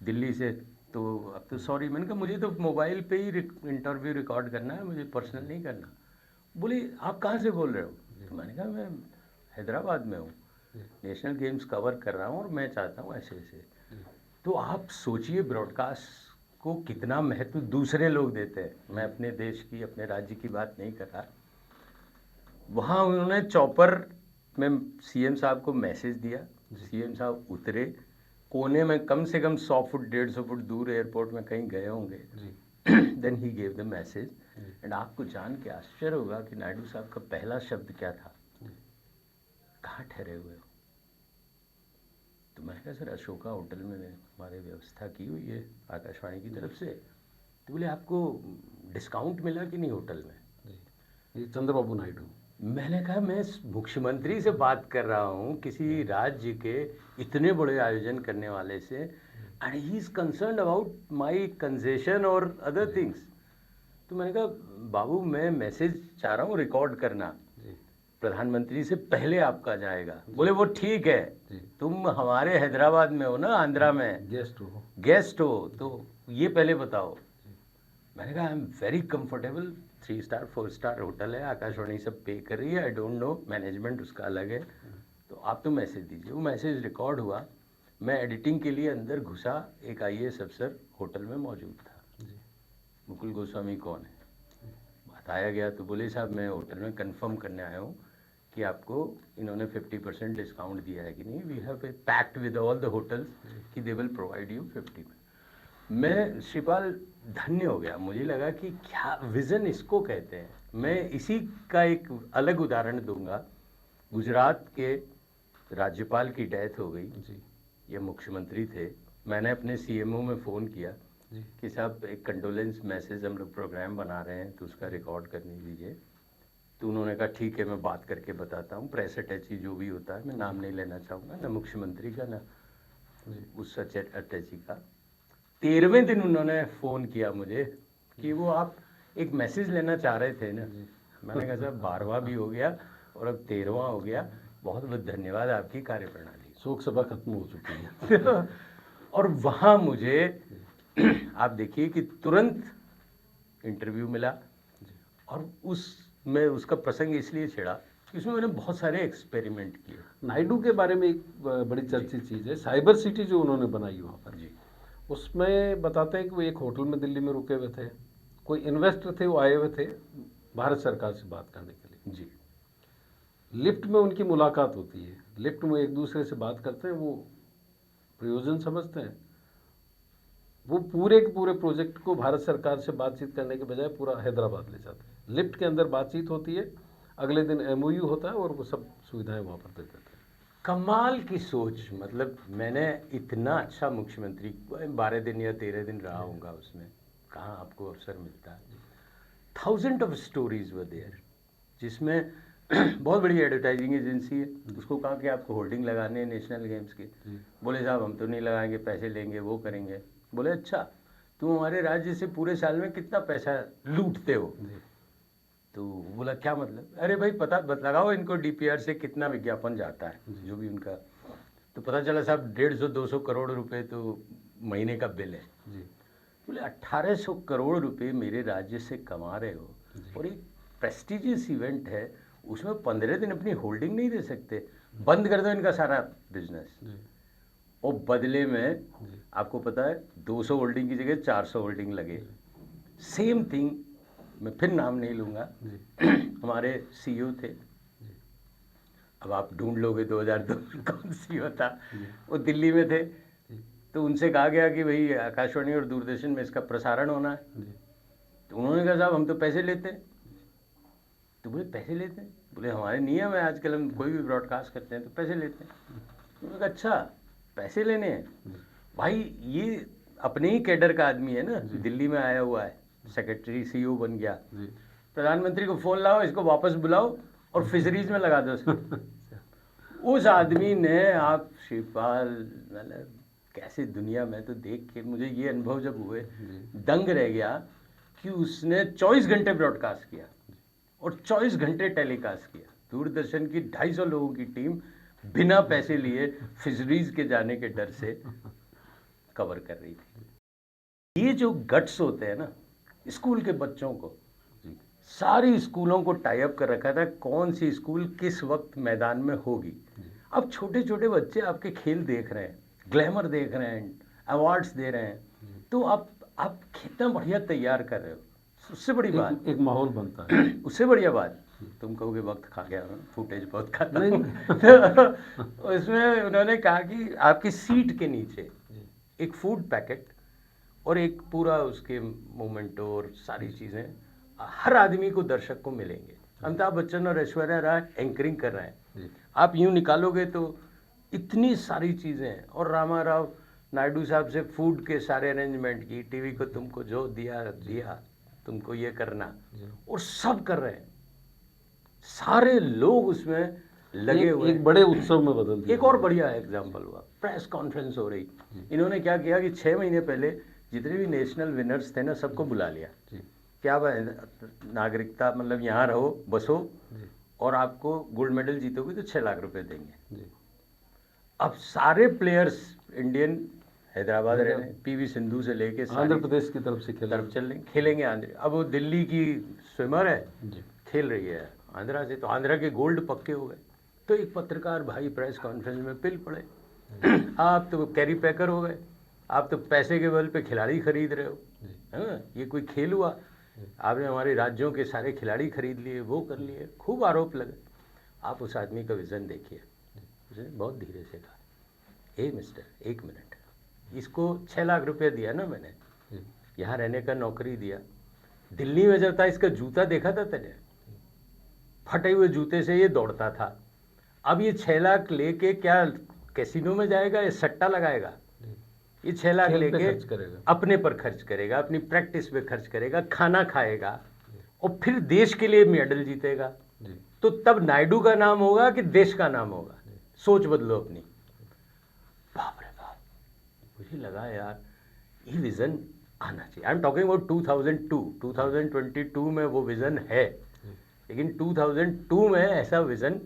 दिल्ली से, तो अब तो सॉरी। मैंने कहा मुझे तो मोबाइल पे ही इंटरव्यू रिकॉर्ड करना है, मुझे पर्सनल नहीं करना। बोले आप कहाँ से बोल रहे हो? तो मैंने कहा मैं हैदराबाद में हूँ, नेशनल गेम्स कवर कर रहा हूँ और मैं चाहता हूँ ऐसे ऐसे। तो आप सोचिए ब्रॉडकास्ट को कितना महत्व दूसरे लोग देते हैं। मैं अपने देश की, अपने राज्य की बात नहीं कर रहा। वहाँ उन्होंने चॉपर में सीएम साहब को मैसेज दिया, सीएम साहब उतरे, कोने में कम से कम 100 फुट 150 फुट दूर एयरपोर्ट में कहीं गए होंगे। Then he gave the message. And आपको जान के आश्चर्य होगा कि नायडू साहब का पहला शब्द क्या था, कहाँ ठहरे हुए हो? तो मैंने कहा सर अशोका होटल में हमारे व्यवस्था की हुई है आकाशवाणी की तरफ से। तो बोले आपको डिस्काउंट मिला कि नहीं होटल में? ये चंद्रबाबू नायडू। मैंने कहा मैं मुख्यमंत्री से बात कर रहा हूँ, किसी राज्य के इतने बड़े आयोजन करने वाले से, and he is concerned about my concession और अदर थिंग्स। तो मैंने कहा बाबू मैं मैसेज चाह रहा हूँ रिकॉर्ड करना, प्रधानमंत्री से पहले आपका जाएगा। बोले वो ठीक है, तुम हमारे हैदराबाद में हो ना, आंध्रा में गेस्ट हो, तो ये पहले बताओ। मैंने कहा I am very comfortable, 3 star 4 star hotel है, आकाशवाणी सब पे कर रही है, आई डोंट नो, मैनेजमेंट उसका अलग है, तो आप तो मैसेज दीजिए। वो मैसेज रिकॉर्ड हुआ, मैं एडिटिंग के लिए अंदर घुसा, एक IAS अफसर होटल में मौजूद था। मुकुल गोस्वामी कौन है बताया गया। तो बोले साहब मैं होटल में कंफर्म करने आया हूँ कि आपको इन्होंने 50% डिस्काउंट दिया है कि नहीं। We have pact with all the hotels कि दे विल प्रोवाइड यू 50। मैं श्रीपाल धन्य हो गया, मुझे लगा कि क्या विज़न इसको कहते हैं। मैं इसी का एक अलग उदाहरण दूंगा। गुजरात के राज्यपाल की डेथ हो गई जी, ये मुख्यमंत्री थे। मैंने अपने CMO में फ़ोन किया कि साहब एक कंडोलेंस मैसेज हम लोग प्रोग्राम बना रहे हैं, तो उसका रिकॉर्ड करने दीजिए। तो उन्होंने कहा ठीक है मैं बात करके बताता हूँ। प्रेस अटैची जो भी होता है, मैं नाम नहीं लेना चाहूँगा, ना मुख्यमंत्री का ना उस अटैची का। 13वें दिन उन्होंने फ़ोन किया मुझे कि वो आप एक मैसेज लेना चाह रहे थे ना। मैंने कहा साहब 12वां भी हो गया और अब 13वां हो गया, बहुत बहुत धन्यवाद आपकी कार्यप्रणाली। शोक सभा खत्म हो चुकी है। और वहाँ मुझे आप देखिए कि तुरंत इंटरव्यू मिला, और उसमें उसका प्रसंग इसलिए छिड़ा कि उसमें मैंने बहुत सारे एक्सपेरिमेंट किए। नायडू के बारे में एक बड़ी चर्चित चीज़ है साइबर सिटी जो उन्होंने बनाई वहाँ पर जी। उसमें बताते हैं कि वो एक होटल में दिल्ली में रुके हुए थे, कोई इन्वेस्टर थे वो आए हुए थे भारत सरकार से बात करने के लिए जी। लिफ्ट में उनकी मुलाकात होती है, लिफ्ट में एक दूसरे से बात करते हैं, वो प्रयोजन समझते हैं। वो पूरे के पूरे प्रोजेक्ट को भारत सरकार से बातचीत करने के बजाय पूरा हैदराबाद ले जाते हैं। लिफ्ट के अंदर बातचीत होती है, अगले दिन MOU होता है और वो सब सुविधाएं वहाँ पर दे देते हैं। कमाल की सोच। मतलब मैंने इतना अच्छा मुख्यमंत्री 12 दिन या 13 दिन रहा होगा उसमें, कहाँ आपको अवसर मिलता है। 1000 ऑफ स्टोरीज वर देयर, जिसमें बहुत बड़ी एडवर्टाइजिंग एजेंसी है, उसको कहा कि आपको होर्डिंग लगाने हैं नेशनल गेम्स के। बोले साहब हम तो नहीं लगाएंगे, पैसे लेंगे, वो करेंगे। बोले अच्छा तुम हमारे राज्य से पूरे साल में कितना पैसा लूटते हो? तो बोला क्या मतलब? अरे भाई पता लगाओ इनको DPR से कितना विज्ञापन जाता है, जो भी उनका। तो पता चला साहब 150-200 करोड़ रुपए तो महीने का बिल है। जी बोले 1800 करोड़ रुपए मेरे राज्य से कमा रहे हो और एक प्रेस्टिजियस इवेंट है, उसमें 15 दिन अपनी होल्डिंग नहीं दे सकते, बंद कर दो इनका सारा बिजनेस। और बदले में आपको पता है 200 होल्डिंग की जगह 400 होल्डिंग लगे। सेम थिंग, मैं फिर नाम नहीं लूँगा, हमारे सीईओ थे, अब आप ढूंढ लोगे 2002 में कौन सीईओ था, वो दिल्ली में थे। तो उनसे कहा गया कि भाई आकाशवाणी और दूरदर्शन में इसका प्रसारण होना है। तो उन्होंने कहा साहब हम तो पैसे लेते हैं। तो बोले पैसे लेते हैं? बोले हमारे नियम है, आजकल हम कोई भी ब्रॉडकास्ट करते हैं तो पैसे लेते हैं। उन्होंने कहा अच्छा पैसे लेने हैं भाई, ये अपने ही कैडर का आदमी है ना, दिल्ली में आया हुआ है, सेक्रेटरी सीईओ बन गया, प्रधानमंत्री को फोन लाओ, इसको वापस बुलाओ और फिशरीज में लगा दो। उस आदमी ने, आप शिवपाल, मतलब कैसे दुनिया में, तो देख के मुझे ये अनुभव जब हुए दंग रह गया कि उसने 24 घंटे ब्रॉडकास्ट किया और 24 घंटे टेलीकास्ट किया। दूरदर्शन की 250 लोगों की टीम बिना पैसे लिए फिशरीज के जाने के डर से कवर कर रही थी। ये जो गट्स होते हैं ना, स्कूल के बच्चों को, सारी स्कूलों को टाई अप कर रखा था, कौन सी स्कूल किस वक्त मैदान में होगी। अब छोटे छोटे बच्चे आपके खेल देख रहे हैं, ग्लैमर देख रहे हैं, अवार्ड्स दे रहे हैं, तो आप कितना बढ़िया तैयार कर रहे हो। उससे बड़ी बात एक माहौल बनता है। उससे बढ़िया बात, तुम कहोगे वक्त खा गया, फुटेज बहुत खाता तो उसमें उन्होंने कहा कि आपकी सीट के नीचे एक फूड पैकेट और एक पूरा उसके मोमेंटो और सारी चीज़ें हर आदमी को, दर्शक को मिलेंगे। अमिताभ बच्चन और ऐश्वर्या राय एंकरिंग कर रहे हैं, आप यूं निकालोगे तो इतनी सारी चीज़ें, और रामा राव नायडू साहब से फूड के सारे अरेंजमेंट की, टीवी को तुमको जो दिया तुमको ये करना, और सब कर रहे हैं, सारे लोग उसमें लगे हुए। एक बड़े उत्सव में बदल दिया। एक और बढ़िया एग्जाम्पल हुआ, प्रेस कॉन्फ्रेंस हो रही, इन्होंने क्या किया कि 6 महीने पहले जितने भी नेशनल विनर्स थे ना, सबको बुला लिया। क्या नागरिकता, मतलब यहाँ रहो, बसो, और आपको गोल्ड मेडल जीतोगे तो 6 लाख रुपए देंगे। अब सारे प्लेयर्स इंडियन हैदराबाद रहे, पीवी सिंधु से लेके आंध्र प्रदेश की तरफ से खेलेंगे आंध्र। अब वो दिल्ली की स्विमर है, खेल रही है आंध्रा से, तो आंध्रा के गोल्ड पक्के हो गए। तो एक पत्रकार भाई प्रेस कॉन्फ्रेंस में पिल पड़े, आप तो कैरी पैकर हो गए, आप तो पैसे के बल पे खिलाड़ी खरीद रहे हो, है ना, ये कोई खेल हुआ? आपने हमारे राज्यों के सारे खिलाड़ी खरीद लिए, वो कर लिए, खूब आरोप लगे। आप उस आदमी का विजन देखिए, उसने बहुत धीरे से कहा, ए मिस्टर, 1 मिनट, इसको 6 लाख रुपए दिया ना मैंने, यहाँ रहने का नौकरी दिया, दिल्ली में जब था इसका जूता देखा था तेने, फटे हुए जूते से ये दौड़ता था। अब ये 6 लाख लेके क्या कैसीनो में जाएगा या सट्टा लगाएगा? ये 6 लाख लेके अपने पर खर्च करेगा, अपनी प्रैक्टिस पे खर्च करेगा, खाना खाएगा और फिर देश के लिए मेडल जीतेगा। तो तब नायडू का नाम होगा कि देश का नाम होगा? सोच बदलो अपनी। बाप रे बाप, मुझे लगा यार ये विजन आना चाहिए। आई एम टॉकिंग अबाउट 2022 में वो विजन है, लेकिन 2002 में ऐसा विजन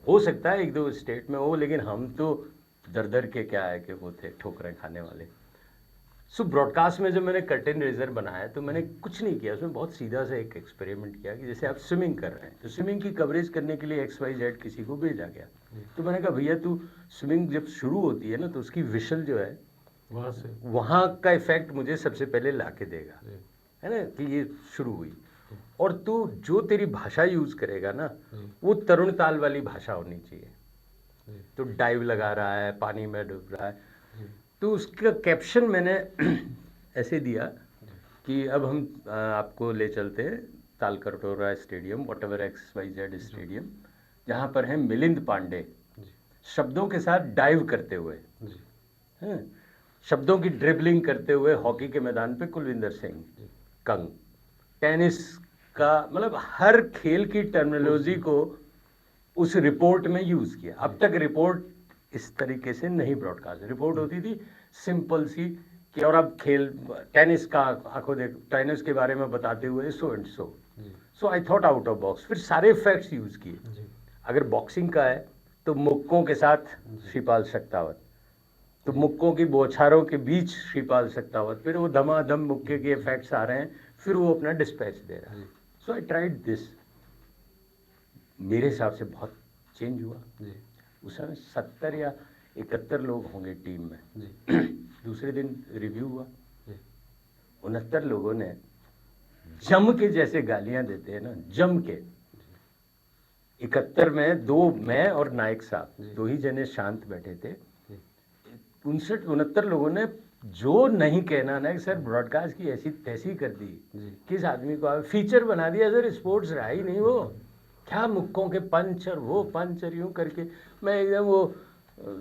हो सकता है 1-2 स्टेट में हो, लेकिन हम तो दर के क्या है कि वो थे ठोकरें खाने वाले। सो ब्रॉडकास्ट में जब मैंने कर्टेन रेजर बनाया तो मैंने कुछ नहीं किया, उसमें बहुत सीधा सा एक एक्सपेरिमेंट किया कि जैसे आप स्विमिंग कर रहे हैं तो स्विमिंग की कवरेज करने के लिए XYZ किसी को भेजा गया। तो मैंने कहा भैया तू स्विमिंग जब शुरू होती है ना तो उसकी विशल जो है वहाँ का इफेक्ट मुझे सबसे पहले ला के देगा, है ना, कि ये शुरू हुई। और तू जो तेरी भाषा यूज करेगा ना वो तरुण ताल वाली भाषा होनी चाहिए। तो डाइव लगा रहा है, पानी में डूब रहा है, तो उसका कैप्शन मैंने ऐसे दिया कि अब हम आपको ले चलते हैं Talkatora stadium, whatever XYZ stadium, जहाँ पर है मिलिंद पांडे शब्दों के साथ डाइव करते हुए, शब्दों की ड्रिबलिंग करते हुए हॉकी के मैदान पे कुलविंदर सिंह कंग, टेनिस का, मतलब हर खेल की टर्मिनोलॉजी को उस रिपोर्ट में यूज किया। अब तक रिपोर्ट इस तरीके से नहीं ब्रॉडकास्ट, रिपोर्ट होती थी सिंपल सी कि और अब खेल टेनिस का आंखों देख, टेनिस के बारे में बताते हुए so and so I thought out of box, फिर सारे फैक्ट्स यूज किए। अगर बॉक्सिंग का है तो मुक्कों के साथ श्रीपाल सक्तावत, तो मुक्कों की बौछारों के बीच श्रीपाल सक्तावत, फिर वो धमाधम मुक्के के इफेक्ट्स आ रहे हैं, फिर वो अपना डिस्पैच दे रहा है। सो आई ट्राइड दिस। मेरे हिसाब से बहुत चेंज हुआ जी। उस समय 70 या 71 लोग होंगे टीम में जी। दूसरे दिन रिव्यू हुआ, 69 लोगों ने जम के, जैसे गालियां देते हैं ना, जम के। 71 में 2 मैं और नायक साहब, 2 ही जने शांत बैठे थे। 69 लोगों ने जो नहीं कहना ना कि सर ब्रॉडकास्ट की ऐसी तैसी कर दी, किस आदमी को फीचर बना दिया, सर स्पोर्ट्स रहा ही नहीं वो, क्या मुक्कों के पंच और वो पंच और यूं करके। मैं एकदम वो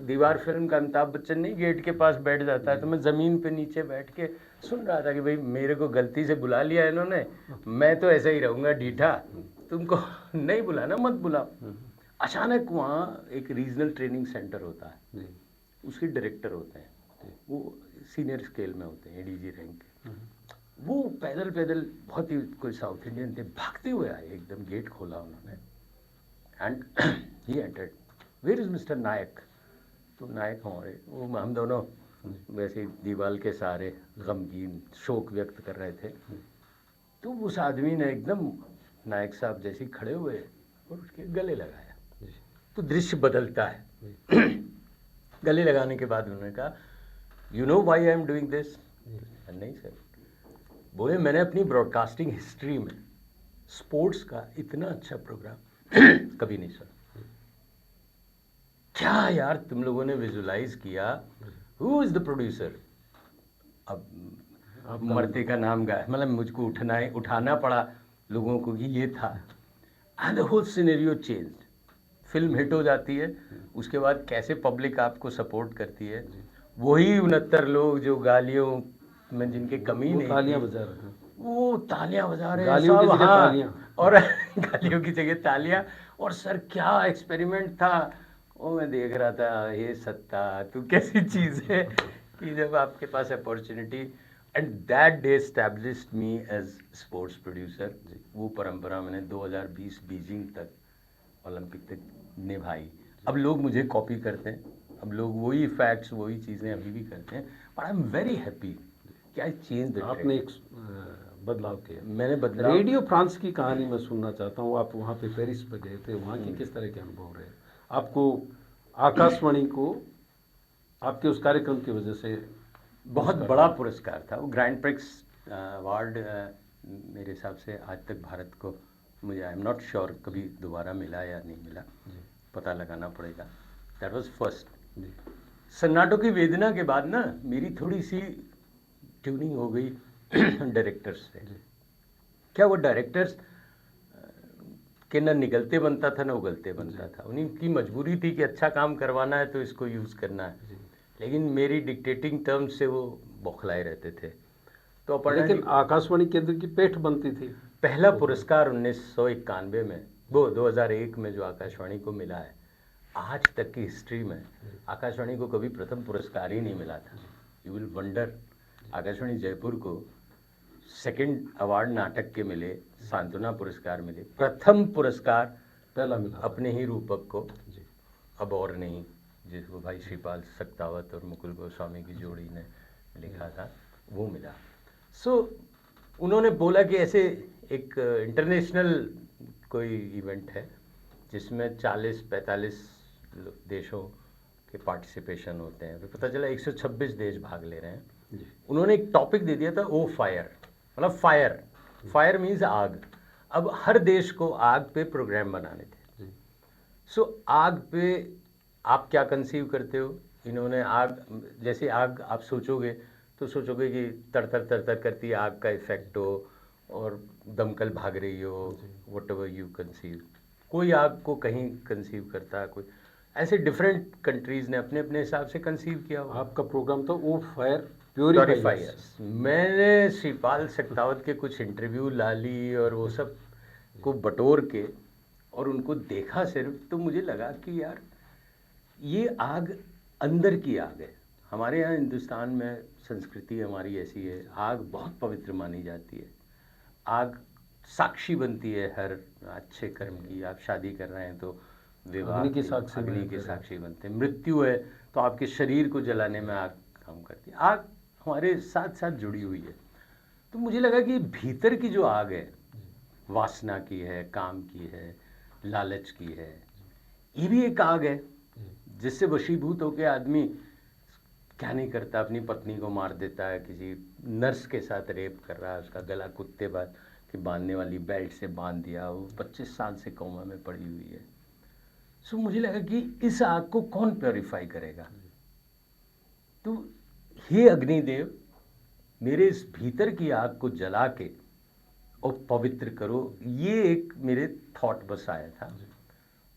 दीवार फिल्म का अमिताभ बच्चन नहीं गेट के पास बैठ जाता है, तो मैं ज़मीन पे नीचे बैठ के सुन रहा था कि भाई मेरे को गलती से बुला लिया इन्होंने, मैं तो ऐसा ही रहूँगा ढीठा, तुमको नहीं बुलाना मत बुलाओ। अचानक वहाँ एक रीजनल ट्रेनिंग सेंटर होता है, उसके डायरेक्टर होते हैं, वो सीनियर स्केल में होते हैं, एडीजी रैंक के। वो पैदल पैदल, बहुत ही कोई साउथ इंडियन थे, भागते हुए आए, एकदम गेट खोला उन्होंने, and he entered, where is mister Nayak. तो नायक हमारे, वो हम दोनों वैसे दीवार के सहारे गमगीन शोक व्यक्त कर रहे थे। तो उस आदमी ने एकदम नायक साहब जैसे खड़े हुए और उसके गले लगाया, तो दृश्य बदलता है। गले लगाने के बाद उन्होंने कहा, you know why I am doing this? नहीं सर। बोले, मैंने अपनी ब्रॉडकास्टिंग हिस्ट्री में स्पोर्ट्स का इतना अच्छा प्रोग्राम कभी नहीं सुना। क्या यार तुम लोगों ने विजुलाइज किया, हु इज द प्रोड्यूसर? अब मरते का नाम गाया, मतलब मुझको उठाना पड़ा लोगों को कि ये था, and the whole scenario change. Film hit हो जाती है, उसके बाद कैसे पब्लिक आपको सपोर्ट करती है। वही 69 लोग जो गालियों में जिनके कमी नहीं, तालियां बजा रहे हैं, वो तालियां बजा रहे हैं, गालियों की जगह तालियां, और गालियों की जगह तालियां। और सर क्या एक्सपेरिमेंट था वो, मैं देख रहा था, ये सत्ता तू कैसी चीज़ है कि जब आपके पास opportunity, and that day established me as sports producer. वो परंपरा मैंने 2020 बीजिंग तक, ओलंपिक तक निभाई। अब लोग मुझे कॉपी करते हैं, अब लोग वही फैक्ट्स वही चीज़ें अभी भी करते हैं, but I am very happy कि आई चेंज द ट्रेंड। आपने एक बदलाव किया। मैंने बदलाव। रेडियो फ्रांस की कहानी मैं सुनना चाहता हूँ। आप वहाँ पे पेरिस पे गए थे, वहाँ की किस तरह के अनुभव रहे आपको? आकाशवाणी को आपके उस कार्यक्रम की वजह से बहुत बड़ा पुरस्कार था वो, ग्रैंड प्रिक्स अवार्ड। मेरे हिसाब से आज तक भारत को, मुझे आई एम नॉट श्योर कभी दोबारा मिला या नहीं मिला, पता लगाना पड़ेगा। That was first. सन्नाटों की वेदना के बाद ना मेरी थोड़ी सी ट्यूनिंग हो गई डायरेक्टर्स से। क्या वो डायरेक्टर्स के ना निगलते बनता था ना उगलते बनता था, उन्हीं की मजबूरी थी कि अच्छा काम करवाना है तो इसको यूज़ करना है, लेकिन मेरी डिक्टेटिंग टर्म्स से वो बौखलाए रहते थे। तो लेकिन आकाशवाणी केंद्र की पेठ बनती थी। पहला पुरस्कार 1991 में, वो 2001 में जो आकाशवाणी को मिला है, आज तक की हिस्ट्री में आकाशवाणी को कभी प्रथम पुरस्कार ही नहीं मिला था। You will wonder. Akashvani Jaipur को सेकंड अवार्ड नाटक के मिले, सांत्वना पुरस्कार मिले, प्रथम पुरस्कार पहला मिला अपने ही रूपक को, अब और नहीं, जिसको भाई श्रीपाल सक्तावत और मुकुल गोस्वामी की जोड़ी ने लिखा था, वो मिला। सो उन्होंने बोला कि ऐसे एक इंटरनेशनल कोई इवेंट है जिसमें 40-45 देशों के पार्टिसिपेशन होते हैं, तो पता चला 126 देश भाग ले रहे हैं। उन्होंने एक टॉपिक दे दिया था, ओ फायर, मतलब फायर मीन्स आग। अब हर देश को आग पे प्रोग्राम बनाने थे। सो आग पे आप क्या कंसीव करते हो? इन्होंने आग, जैसे आग आप सोचोगे तो सोचोगे कि तर तर करती आग का इफेक्ट हो और दमकल भाग रही हो, वट एवर यू कंसीव। कोई आग को कहीं कंसीव करता है, कोई ऐसे डिफरेंट कंट्रीज ने अपने अपने हिसाब से कंसीव किया हो। आपका प्रोग्राम था ओ फायर प्योरीफायर्स। मैंने श्रीपाल सक्तावत के कुछ इंटरव्यू ला ली और वो सब को बटोर के और उनको देखा सिर्फ, तो मुझे लगा कि यार ये आग अंदर की आग है। हमारे यहाँ हिंदुस्तान में संस्कृति हमारी ऐसी है, आग बहुत पवित्र मानी जाती है। आग साक्षी बनती है हर अच्छे कर्म की। आप शादी कर रहे हैं तो विवाह अग्नि की साक्षी में अग्नि के फिर- साक्षी बनते हैं। मृत्यु है तो आपके शरीर को जलाने में आग काम करती है। आग हमारे साथ साथ जुड़ी हुई है। तो मुझे लगा कि भीतर की जो आग है, वासना की है, काम की है, लालच की है, ये भी एक आग है जिससे वशीभूत होकर आदमी क्या नहीं करता, अपनी पत्नी को मार देता है, किसी नर्स के साथ रेप कर रहा है, उसका गला कुत्ते बाद कि बांधने वाली बेल्ट से बांध दिया, वो 25 साल से कोमा में पड़ी हुई है। सो मुझे लगा कि इस आग को कौन प्योरीफाई करेगा। तो हे अग्निदेव, मेरे इस भीतर की आग को जला के और पवित्र करो, ये एक मेरे थॉट बस आया था।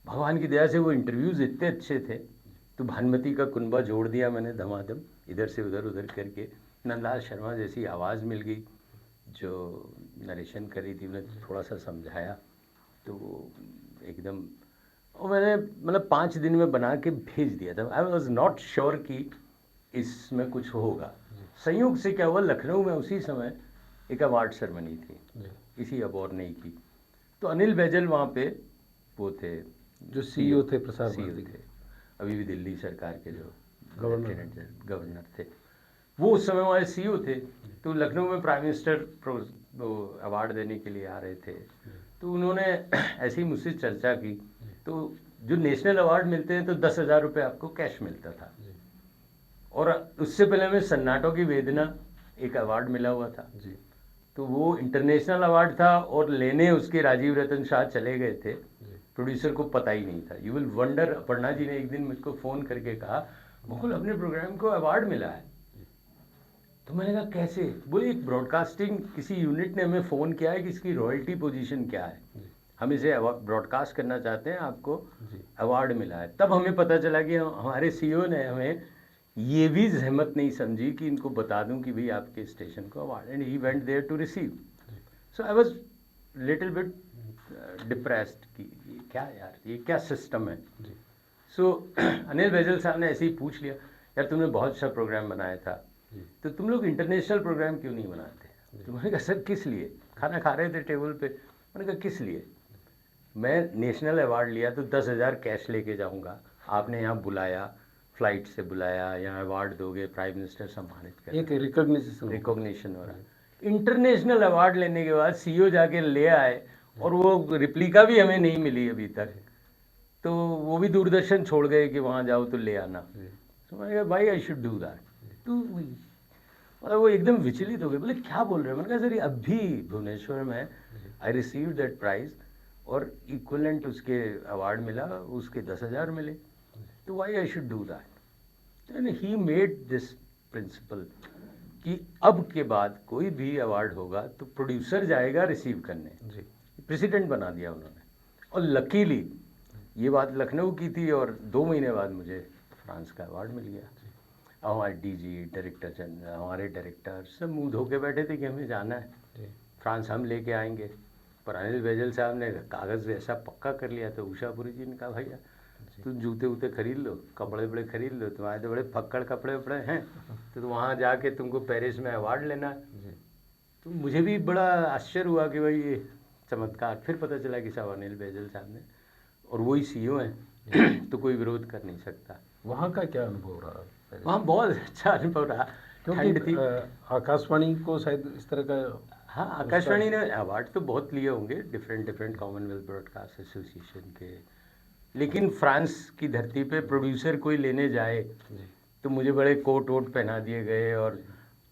भगवान की दया से वो इंटरव्यूज इतने अच्छे थे, तो भानुमति का कुनबा जोड़ दिया मैंने धमाधम, इधर से उधर उधर करके। नंदलाल शर्मा जैसी आवाज़ मिल गई जो नरेशन करी थी, उन्हें थोड़ा सा समझाया तो वो एकदम, और मैंने मतलब 5 दिन में बना के भेज दिया था। आई वॉज नॉट श्योर कि इसमें कुछ होगा। संयोग से क्या हुआ, लखनऊ में उसी समय एक अवार्ड सेरेमनी थी, इसी अबोरनई की। तो अनिल बैजल वहाँ पे वो थे, जो सीईओ थे प्रसार CEO भारती थे, अभी भी दिल्ली सरकार के जो गवर्नर थे, वो उस समय वहाँ CEO थे। तो लखनऊ में प्राइम मिनिस्टर वो अवार्ड देने के लिए आ रहे थे, तो उन्होंने ऐसे ही मुझसे चर्चा की। तो जो नेशनल अवार्ड मिलते हैं तो 10,000 रुपये आपको कैश मिलता था, और उससे पहले हमें सन्नाटों की वेदना एक अवार्ड मिला हुआ था जी। तो वो इंटरनेशनल अवार्ड था, और लेने उसके राजीव रतन शाह चले गए थे, प्रोड्यूसर को पता ही नहीं था। You will wonder, Aparna ji ने एक दिन मुझको फ़ोन करके कहा, मुकुल अपने प्रोग्राम को अवार्ड मिला है। तो मैंने कहा कैसे? बोले एक ब्रॉडकास्टिंग किसी यूनिट ने हमें फ़ोन किया है कि इसकी रॉयल्टी पोजीशन क्या है, हम इसे ब्रॉडकास्ट करना चाहते हैं, आपको अवार्ड मिला है। तब हमें पता चला कि हमारे CEO ने हमें ये भी जहमत नहीं समझी कि इनको बता दूं कि भाई आपके स्टेशन को award, and he went there to receive. So I was little bit depressed कि ये क्या यार, ये क्या सिस्टम है। सो अनिल बैजल साहब ने ऐसे ही पूछ लिया, यार तुमने बहुत अच्छा प्रोग्राम बनाया था, तो तुम लोग इंटरनेशनल प्रोग्राम क्यों नहीं बनाते? तो मैंने कहा सर किस लिए? खाना खा रहे थे टेबल पे, मैंने कहा किस लिए? मैं नेशनल अवार्ड लिया तो 10,000 कैश लेके जाऊंगा, आपने यहाँ बुलाया, फ्लाइट से बुलाया, यहाँ अवार्ड दोगे, प्राइम मिनिस्टर सम्मानित कर, एक रिकॉग्निशन हो रहा है। इंटरनेशनल अवार्ड लेने के बाद CEO जाके ले आए, और वो रिप्लिका भी हमें नहीं मिली अभी तक, तो वो भी दूरदर्शन छोड़ गए कि वहाँ जाओ तो ले आना। तो मैंने कहा भाई आई शुड डू दैट। तो मतलब वो एकदम विचलित हो गए, बोले क्या बोल रहे हो? मैंने कहा सर अभी भुवनेश्वर में आई रिसीव दैट प्राइज, और इक्वलेंट उसके अवार्ड मिला, उसके 10,000 मिले, तो why I should do that. And he made this principle कि अब के बाद कोई भी अवार्ड होगा तो प्रोड्यूसर जाएगा रिसीव करने, प्रेसिडेंट बना दिया उन्होंने। और लकीली ये बात लखनऊ की थी, और 2 महीने बाद मुझे फ्रांस का अवार्ड मिल गया। हमारे DG, डायरेक्टर जनरल, हमारे डायरेक्टर सब मुंह धो के बैठे थे कि हमें जाना है फ्रांस, हम लेके आएंगे। पर अनिल बैजल साहब ने कागज़ ऐसा पक्का कर लिया, तो उषापुरी जी ने कहा भैया तुम जूते वूते खरीद लो, कपड़े बड़े खरीद लो, तुम्हारे तो बड़े फक्कड़ कपड़े वपड़े हैं, तो वहाँ जाके तुमको पेरिस में अवार्ड लेना है। तो मुझे भी बड़ा आश्चर्य हुआ कि भाई ये चमत्कार। फिर पता चला कि साहब अनिल बैजल साहब ने, और वही CEO हैं तो कोई विरोध कर नहीं सकता। वहाँ का क्या अनुभव रहा? वहाँ बहुत अच्छा अनुभव रहा, ठंड थी। आकाशवाणी को शायद इस तरह का, हाँ आकाशवाणी ने अवार्ड तो बहुत लिए होंगे डिफरेंट कॉमनवेल्थ ब्रॉडकास्ट एसोसिएशन के, लेकिन फ्रांस की धरती पे प्रोड्यूसर कोई लेने जाए तो मुझे बड़े कोट वोट पहना दिए गए, और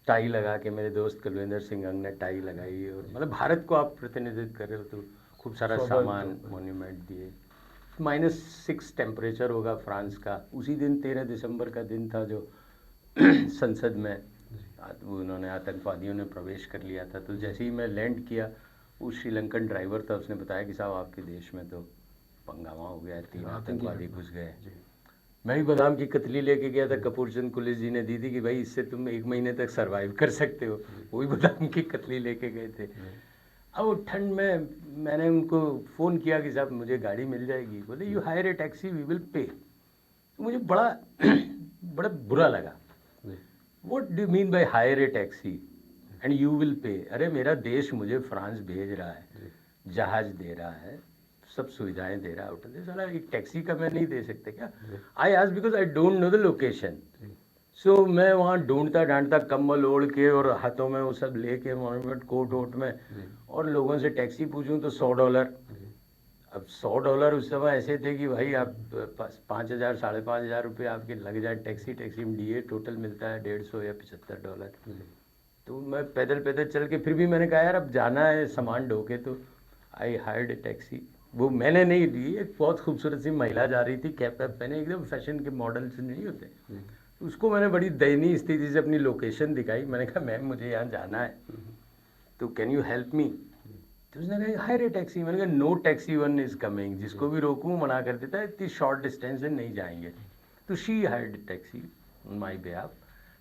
टाई लगा के, मेरे दोस्त कुलविंदर सिंह अंग ने टाई लगाई, और मतलब भारत को आप प्रतिनिधित्व कर रहे हो तो खूब सारा सामान, मोन्यूमेंट दिए। -6 टेम्परेचर होगा फ्रांस का। उसी दिन 13 दिसंबर का दिन था जो संसद में उन्होंने, आतंकवादियों ने प्रवेश कर लिया था। तो जैसे ही मैं लैंड किया, वो श्रीलंकन ड्राइवर था, उसने बताया कि साहब आपके देश में तो पंगामा हो गया है, 3 आतंकवादी घुस गए। मैं भी बादाम की कतली लेके गया था, कपूर चंद कुलिस जी ने दी थी कि भाई इससे तुम 1 महीने तक सरवाइव कर सकते हो, वही बादाम की कतली लेके गए थे। अब ठंड में मैंने उनको फ़ोन किया कि साहब मुझे गाड़ी मिल जाएगी, बोले you hire a taxi we will pay. मुझे बड़ा बड़ा बुरा लगा, what do mean by hire a taxi and you will pay? अरे मेरा देश मुझे फ्रांस भेज रहा है, जहाज़ दे रहा है, सब सुविधाएं दे रहा है होटल, साला एक टैक्सी का मैं नहीं दे सकते क्या? आई आज because I don't know the location. सो मैं वहाँ ढूंढता ढांढता कम्बल ओढ़ के और हाथों में वो सब लेके मॉर्निंग कोट वोट में, और लोगों से टैक्सी पूछूं तो $100। अब $100 उस समय ऐसे थे कि भाई आप 5,000 5,500 रुपये आपके लग जाए टैक्सी में DA टोटल मिलता है $150 या $75। तो मैं पैदल पैदल चल के, फिर भी मैंने कहा यार अब जाना है सामान ढो के, तो आई हायर्ड ए टैक्सी। वो मैंने नहीं ली, एक बहुत खूबसूरत सी महिला जा रही थी, कैप वैप पहने, एकदम फैशन के मॉडल से नहीं होते, उसको मैंने बड़ी दयनीय स्थिति से अपनी लोकेशन दिखाई। मैंने कहा मैम मुझे यहाँ जाना है, तो कैन यू हेल्प मी? तो उसने कहा हायर ए टैक्सी। मैंने कहा no taxi one is coming, जिसको भी रोकूं मना कर देता है, इतनी शॉर्ट डिस्टेंस से नहीं जाएंगे। तो she hired taxi on my behalf,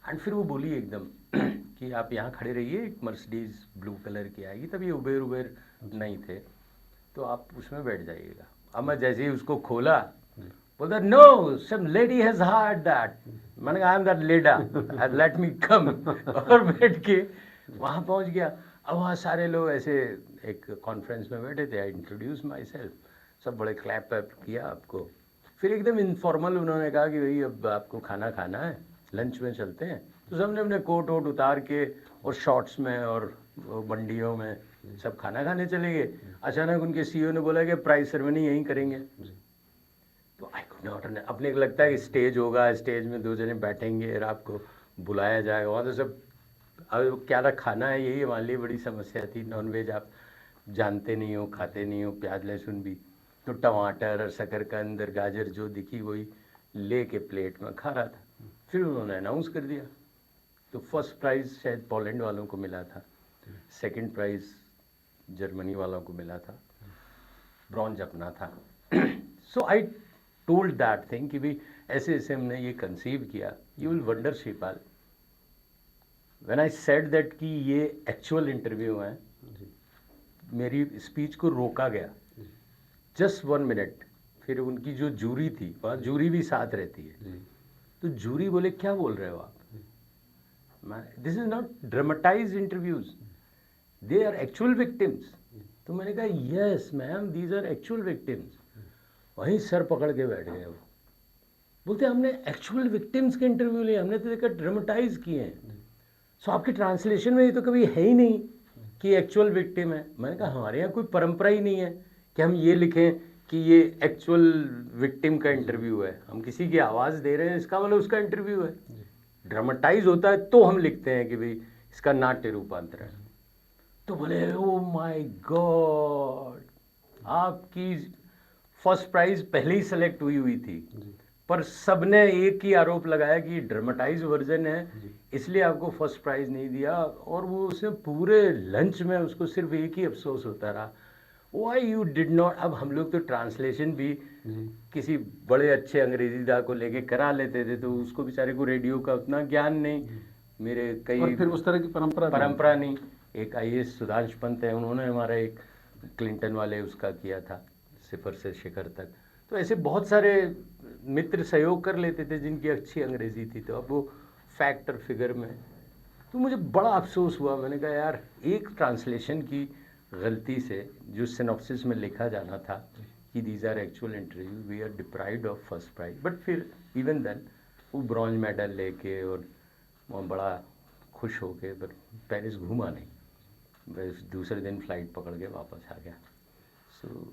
and फिर वो बोली एकदम कि आप यहाँ खड़े रहिए, एक मर्सिडीज ब्लू कलर की आएगी, तब ये उबेर नहीं थे, तो आप उसमें बैठ जाइएगा। अब मैं जैसे ही उसको खोला, बोलता no some lady has hired that. मैंने कहा I am that lady, let me come, और बैठ के वहाँ पहुँच गया। अब वहाँ सारे लोग ऐसे एक कॉन्फ्रेंस में बैठे थे, आई इंट्रोड्यूस माई सेल्फ, सब बड़े क्लैप वैप किया आपको। फिर एकदम इनफॉर्मल उन्होंने कहा कि भाई अब आपको खाना खाना है, लंच में चलते हैं। तो सबने अपने कोट वोट उतार के और शॉर्ट्स में और बंडियों में सब खाना खाने चले गए। अचानक उनके CEO ने बोला कि प्राइज सेरेमनी यहीं करेंगे। तो आई कुड नॉट, अपने को लगता है कि स्टेज होगा, स्टेज में 2 जने बैठेंगे और आपको बुलाया जाएगा। वहाँ तो सब अब क्या खाना है यही हमारे लिए बड़ी समस्या थी। नॉनवेज आप जानते नहीं हो, खाते नहीं हो, प्याज लहसुन भी, तो टमाटर और शकरकंद और गाजर जो दिखी वही ले के प्लेट में खा रहा था। फिर उन्होंने अनाउंस कर दिया, तो फर्स्ट प्राइज़ शायद पोलैंड वालों को मिला था, सेकंड प्राइज़ जर्मनी वालों को मिला था, ब्रॉन्ज अपना था। So I told that thing कि भाई ऐसे ऐसे हमने ये कंसीव किया। You will wonder Shipal, when I said that कि ये एक्चुअल इंटरव्यू है, मेरी स्पीच को रोका गया जस्ट 1 मिनट। फिर उनकी जो जूरी थी, वहाँ जूरी भी साथ रहती है, तो जूरी बोले क्या बोल रहे हो आप? This is not dramatized interviews, they are actual victims. तो मैंने कहा yes ma'am these are actual victims. वहीं सर पकड़ के बैठ गए वो, बोलते हमने एक्चुअल विक्टिम्स के इंटरव्यू लिए, हमने तो देखा ड्रामेटाइज किए हैं। सो आपके ट्रांसलेशन में ये तो कभी है ही नहीं कि एक्चुअल विक्टिम है। मैंने कहा हमारे यहाँ कोई परंपरा ही नहीं है कि हम ये लिखें कि ये एक्चुअल विक्टिम का इंटरव्यू है। हम किसी की आवाज़ दे रहे हैं, इसका मतलब उसका इंटरव्यू है। ड्रामेटाइज होता है तो हम लिखते हैं कि भाई इसका नाट्य रूपांतर है। तो बोले ओ माय गॉड, आपकी फर्स्ट प्राइज पहले ही सेलेक्ट हुई थी, पर सबने एक ही आरोप लगाया कि ड्रामेटाइज वर्जन है, इसलिए आपको फर्स्ट प्राइज नहीं दिया। और वो उसने पूरे लंच में उसको सिर्फ एक ही अफसोस होता रहा, वाई यू डिड नॉट। अब हम लोग तो ट्रांसलेशन भी किसी बड़े अच्छे अंग्रेजीदा को लेके करा लेते थे, तो उसको बेचारे को रेडियो का उतना ज्ञान नहीं। मेरे कई फिर उस तरह की परंपरा नहीं। एक IAS सुधांश पंत है, उन्होंने हमारा एक क्लिंटन वाले उसका किया था, सिफर से शिखर तक। तो ऐसे बहुत सारे मित्र सहयोग कर लेते थे जिनकी अच्छी अंग्रेजी थी। तो अब वो फैक्ट और फिगर में, तो मुझे बड़ा अफसोस हुआ। मैंने कहा यार एक ट्रांसलेशन की गलती से जो सिनॉप्सिस में लिखा जाना था कि these are actual interview, we are deprived of first prize. But फिर इवन देन वो ब्रॉन्ज मेडल लेके और वो बड़ा खुश होके, पर पेरिस घूमा नहीं, बस दूसरे दिन फ्लाइट पकड़ के वापस आ गया। सो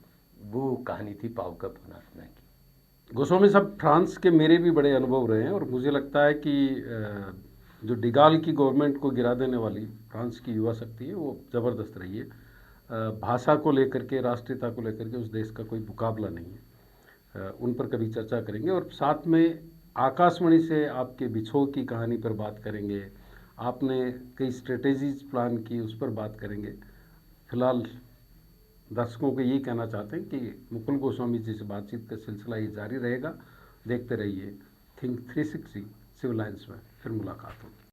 वो कहानी थी पाव कप बनाना की। गोस्वामी साहब, फ्रांस के मेरे भी बड़े अनुभव रहे हैं और मुझे लगता है कि जो डिगाल की गवर्नमेंट को गिरा देने वाली फ्रांस की युवा शक्ति है वो ज़बरदस्त रही है। भाषा को लेकर के, राष्ट्रीयता को लेकर के उस देश का कोई मुकाबला नहीं है। उन पर कभी चर्चा करेंगे और साथ में आकाशवाणी से आपके बिछोह की कहानी पर बात करेंगे। आपने कई स्ट्रेटेजीज प्लान की, उस पर बात करेंगे। फिलहाल दर्शकों को यही कहना चाहते हैं कि मुकुल गोस्वामी जी से बातचीत का सिलसिला ये जारी रहेगा। देखते रहिए थिंक 360 सिविल लाइन्स में, फिर मुलाकात होगी।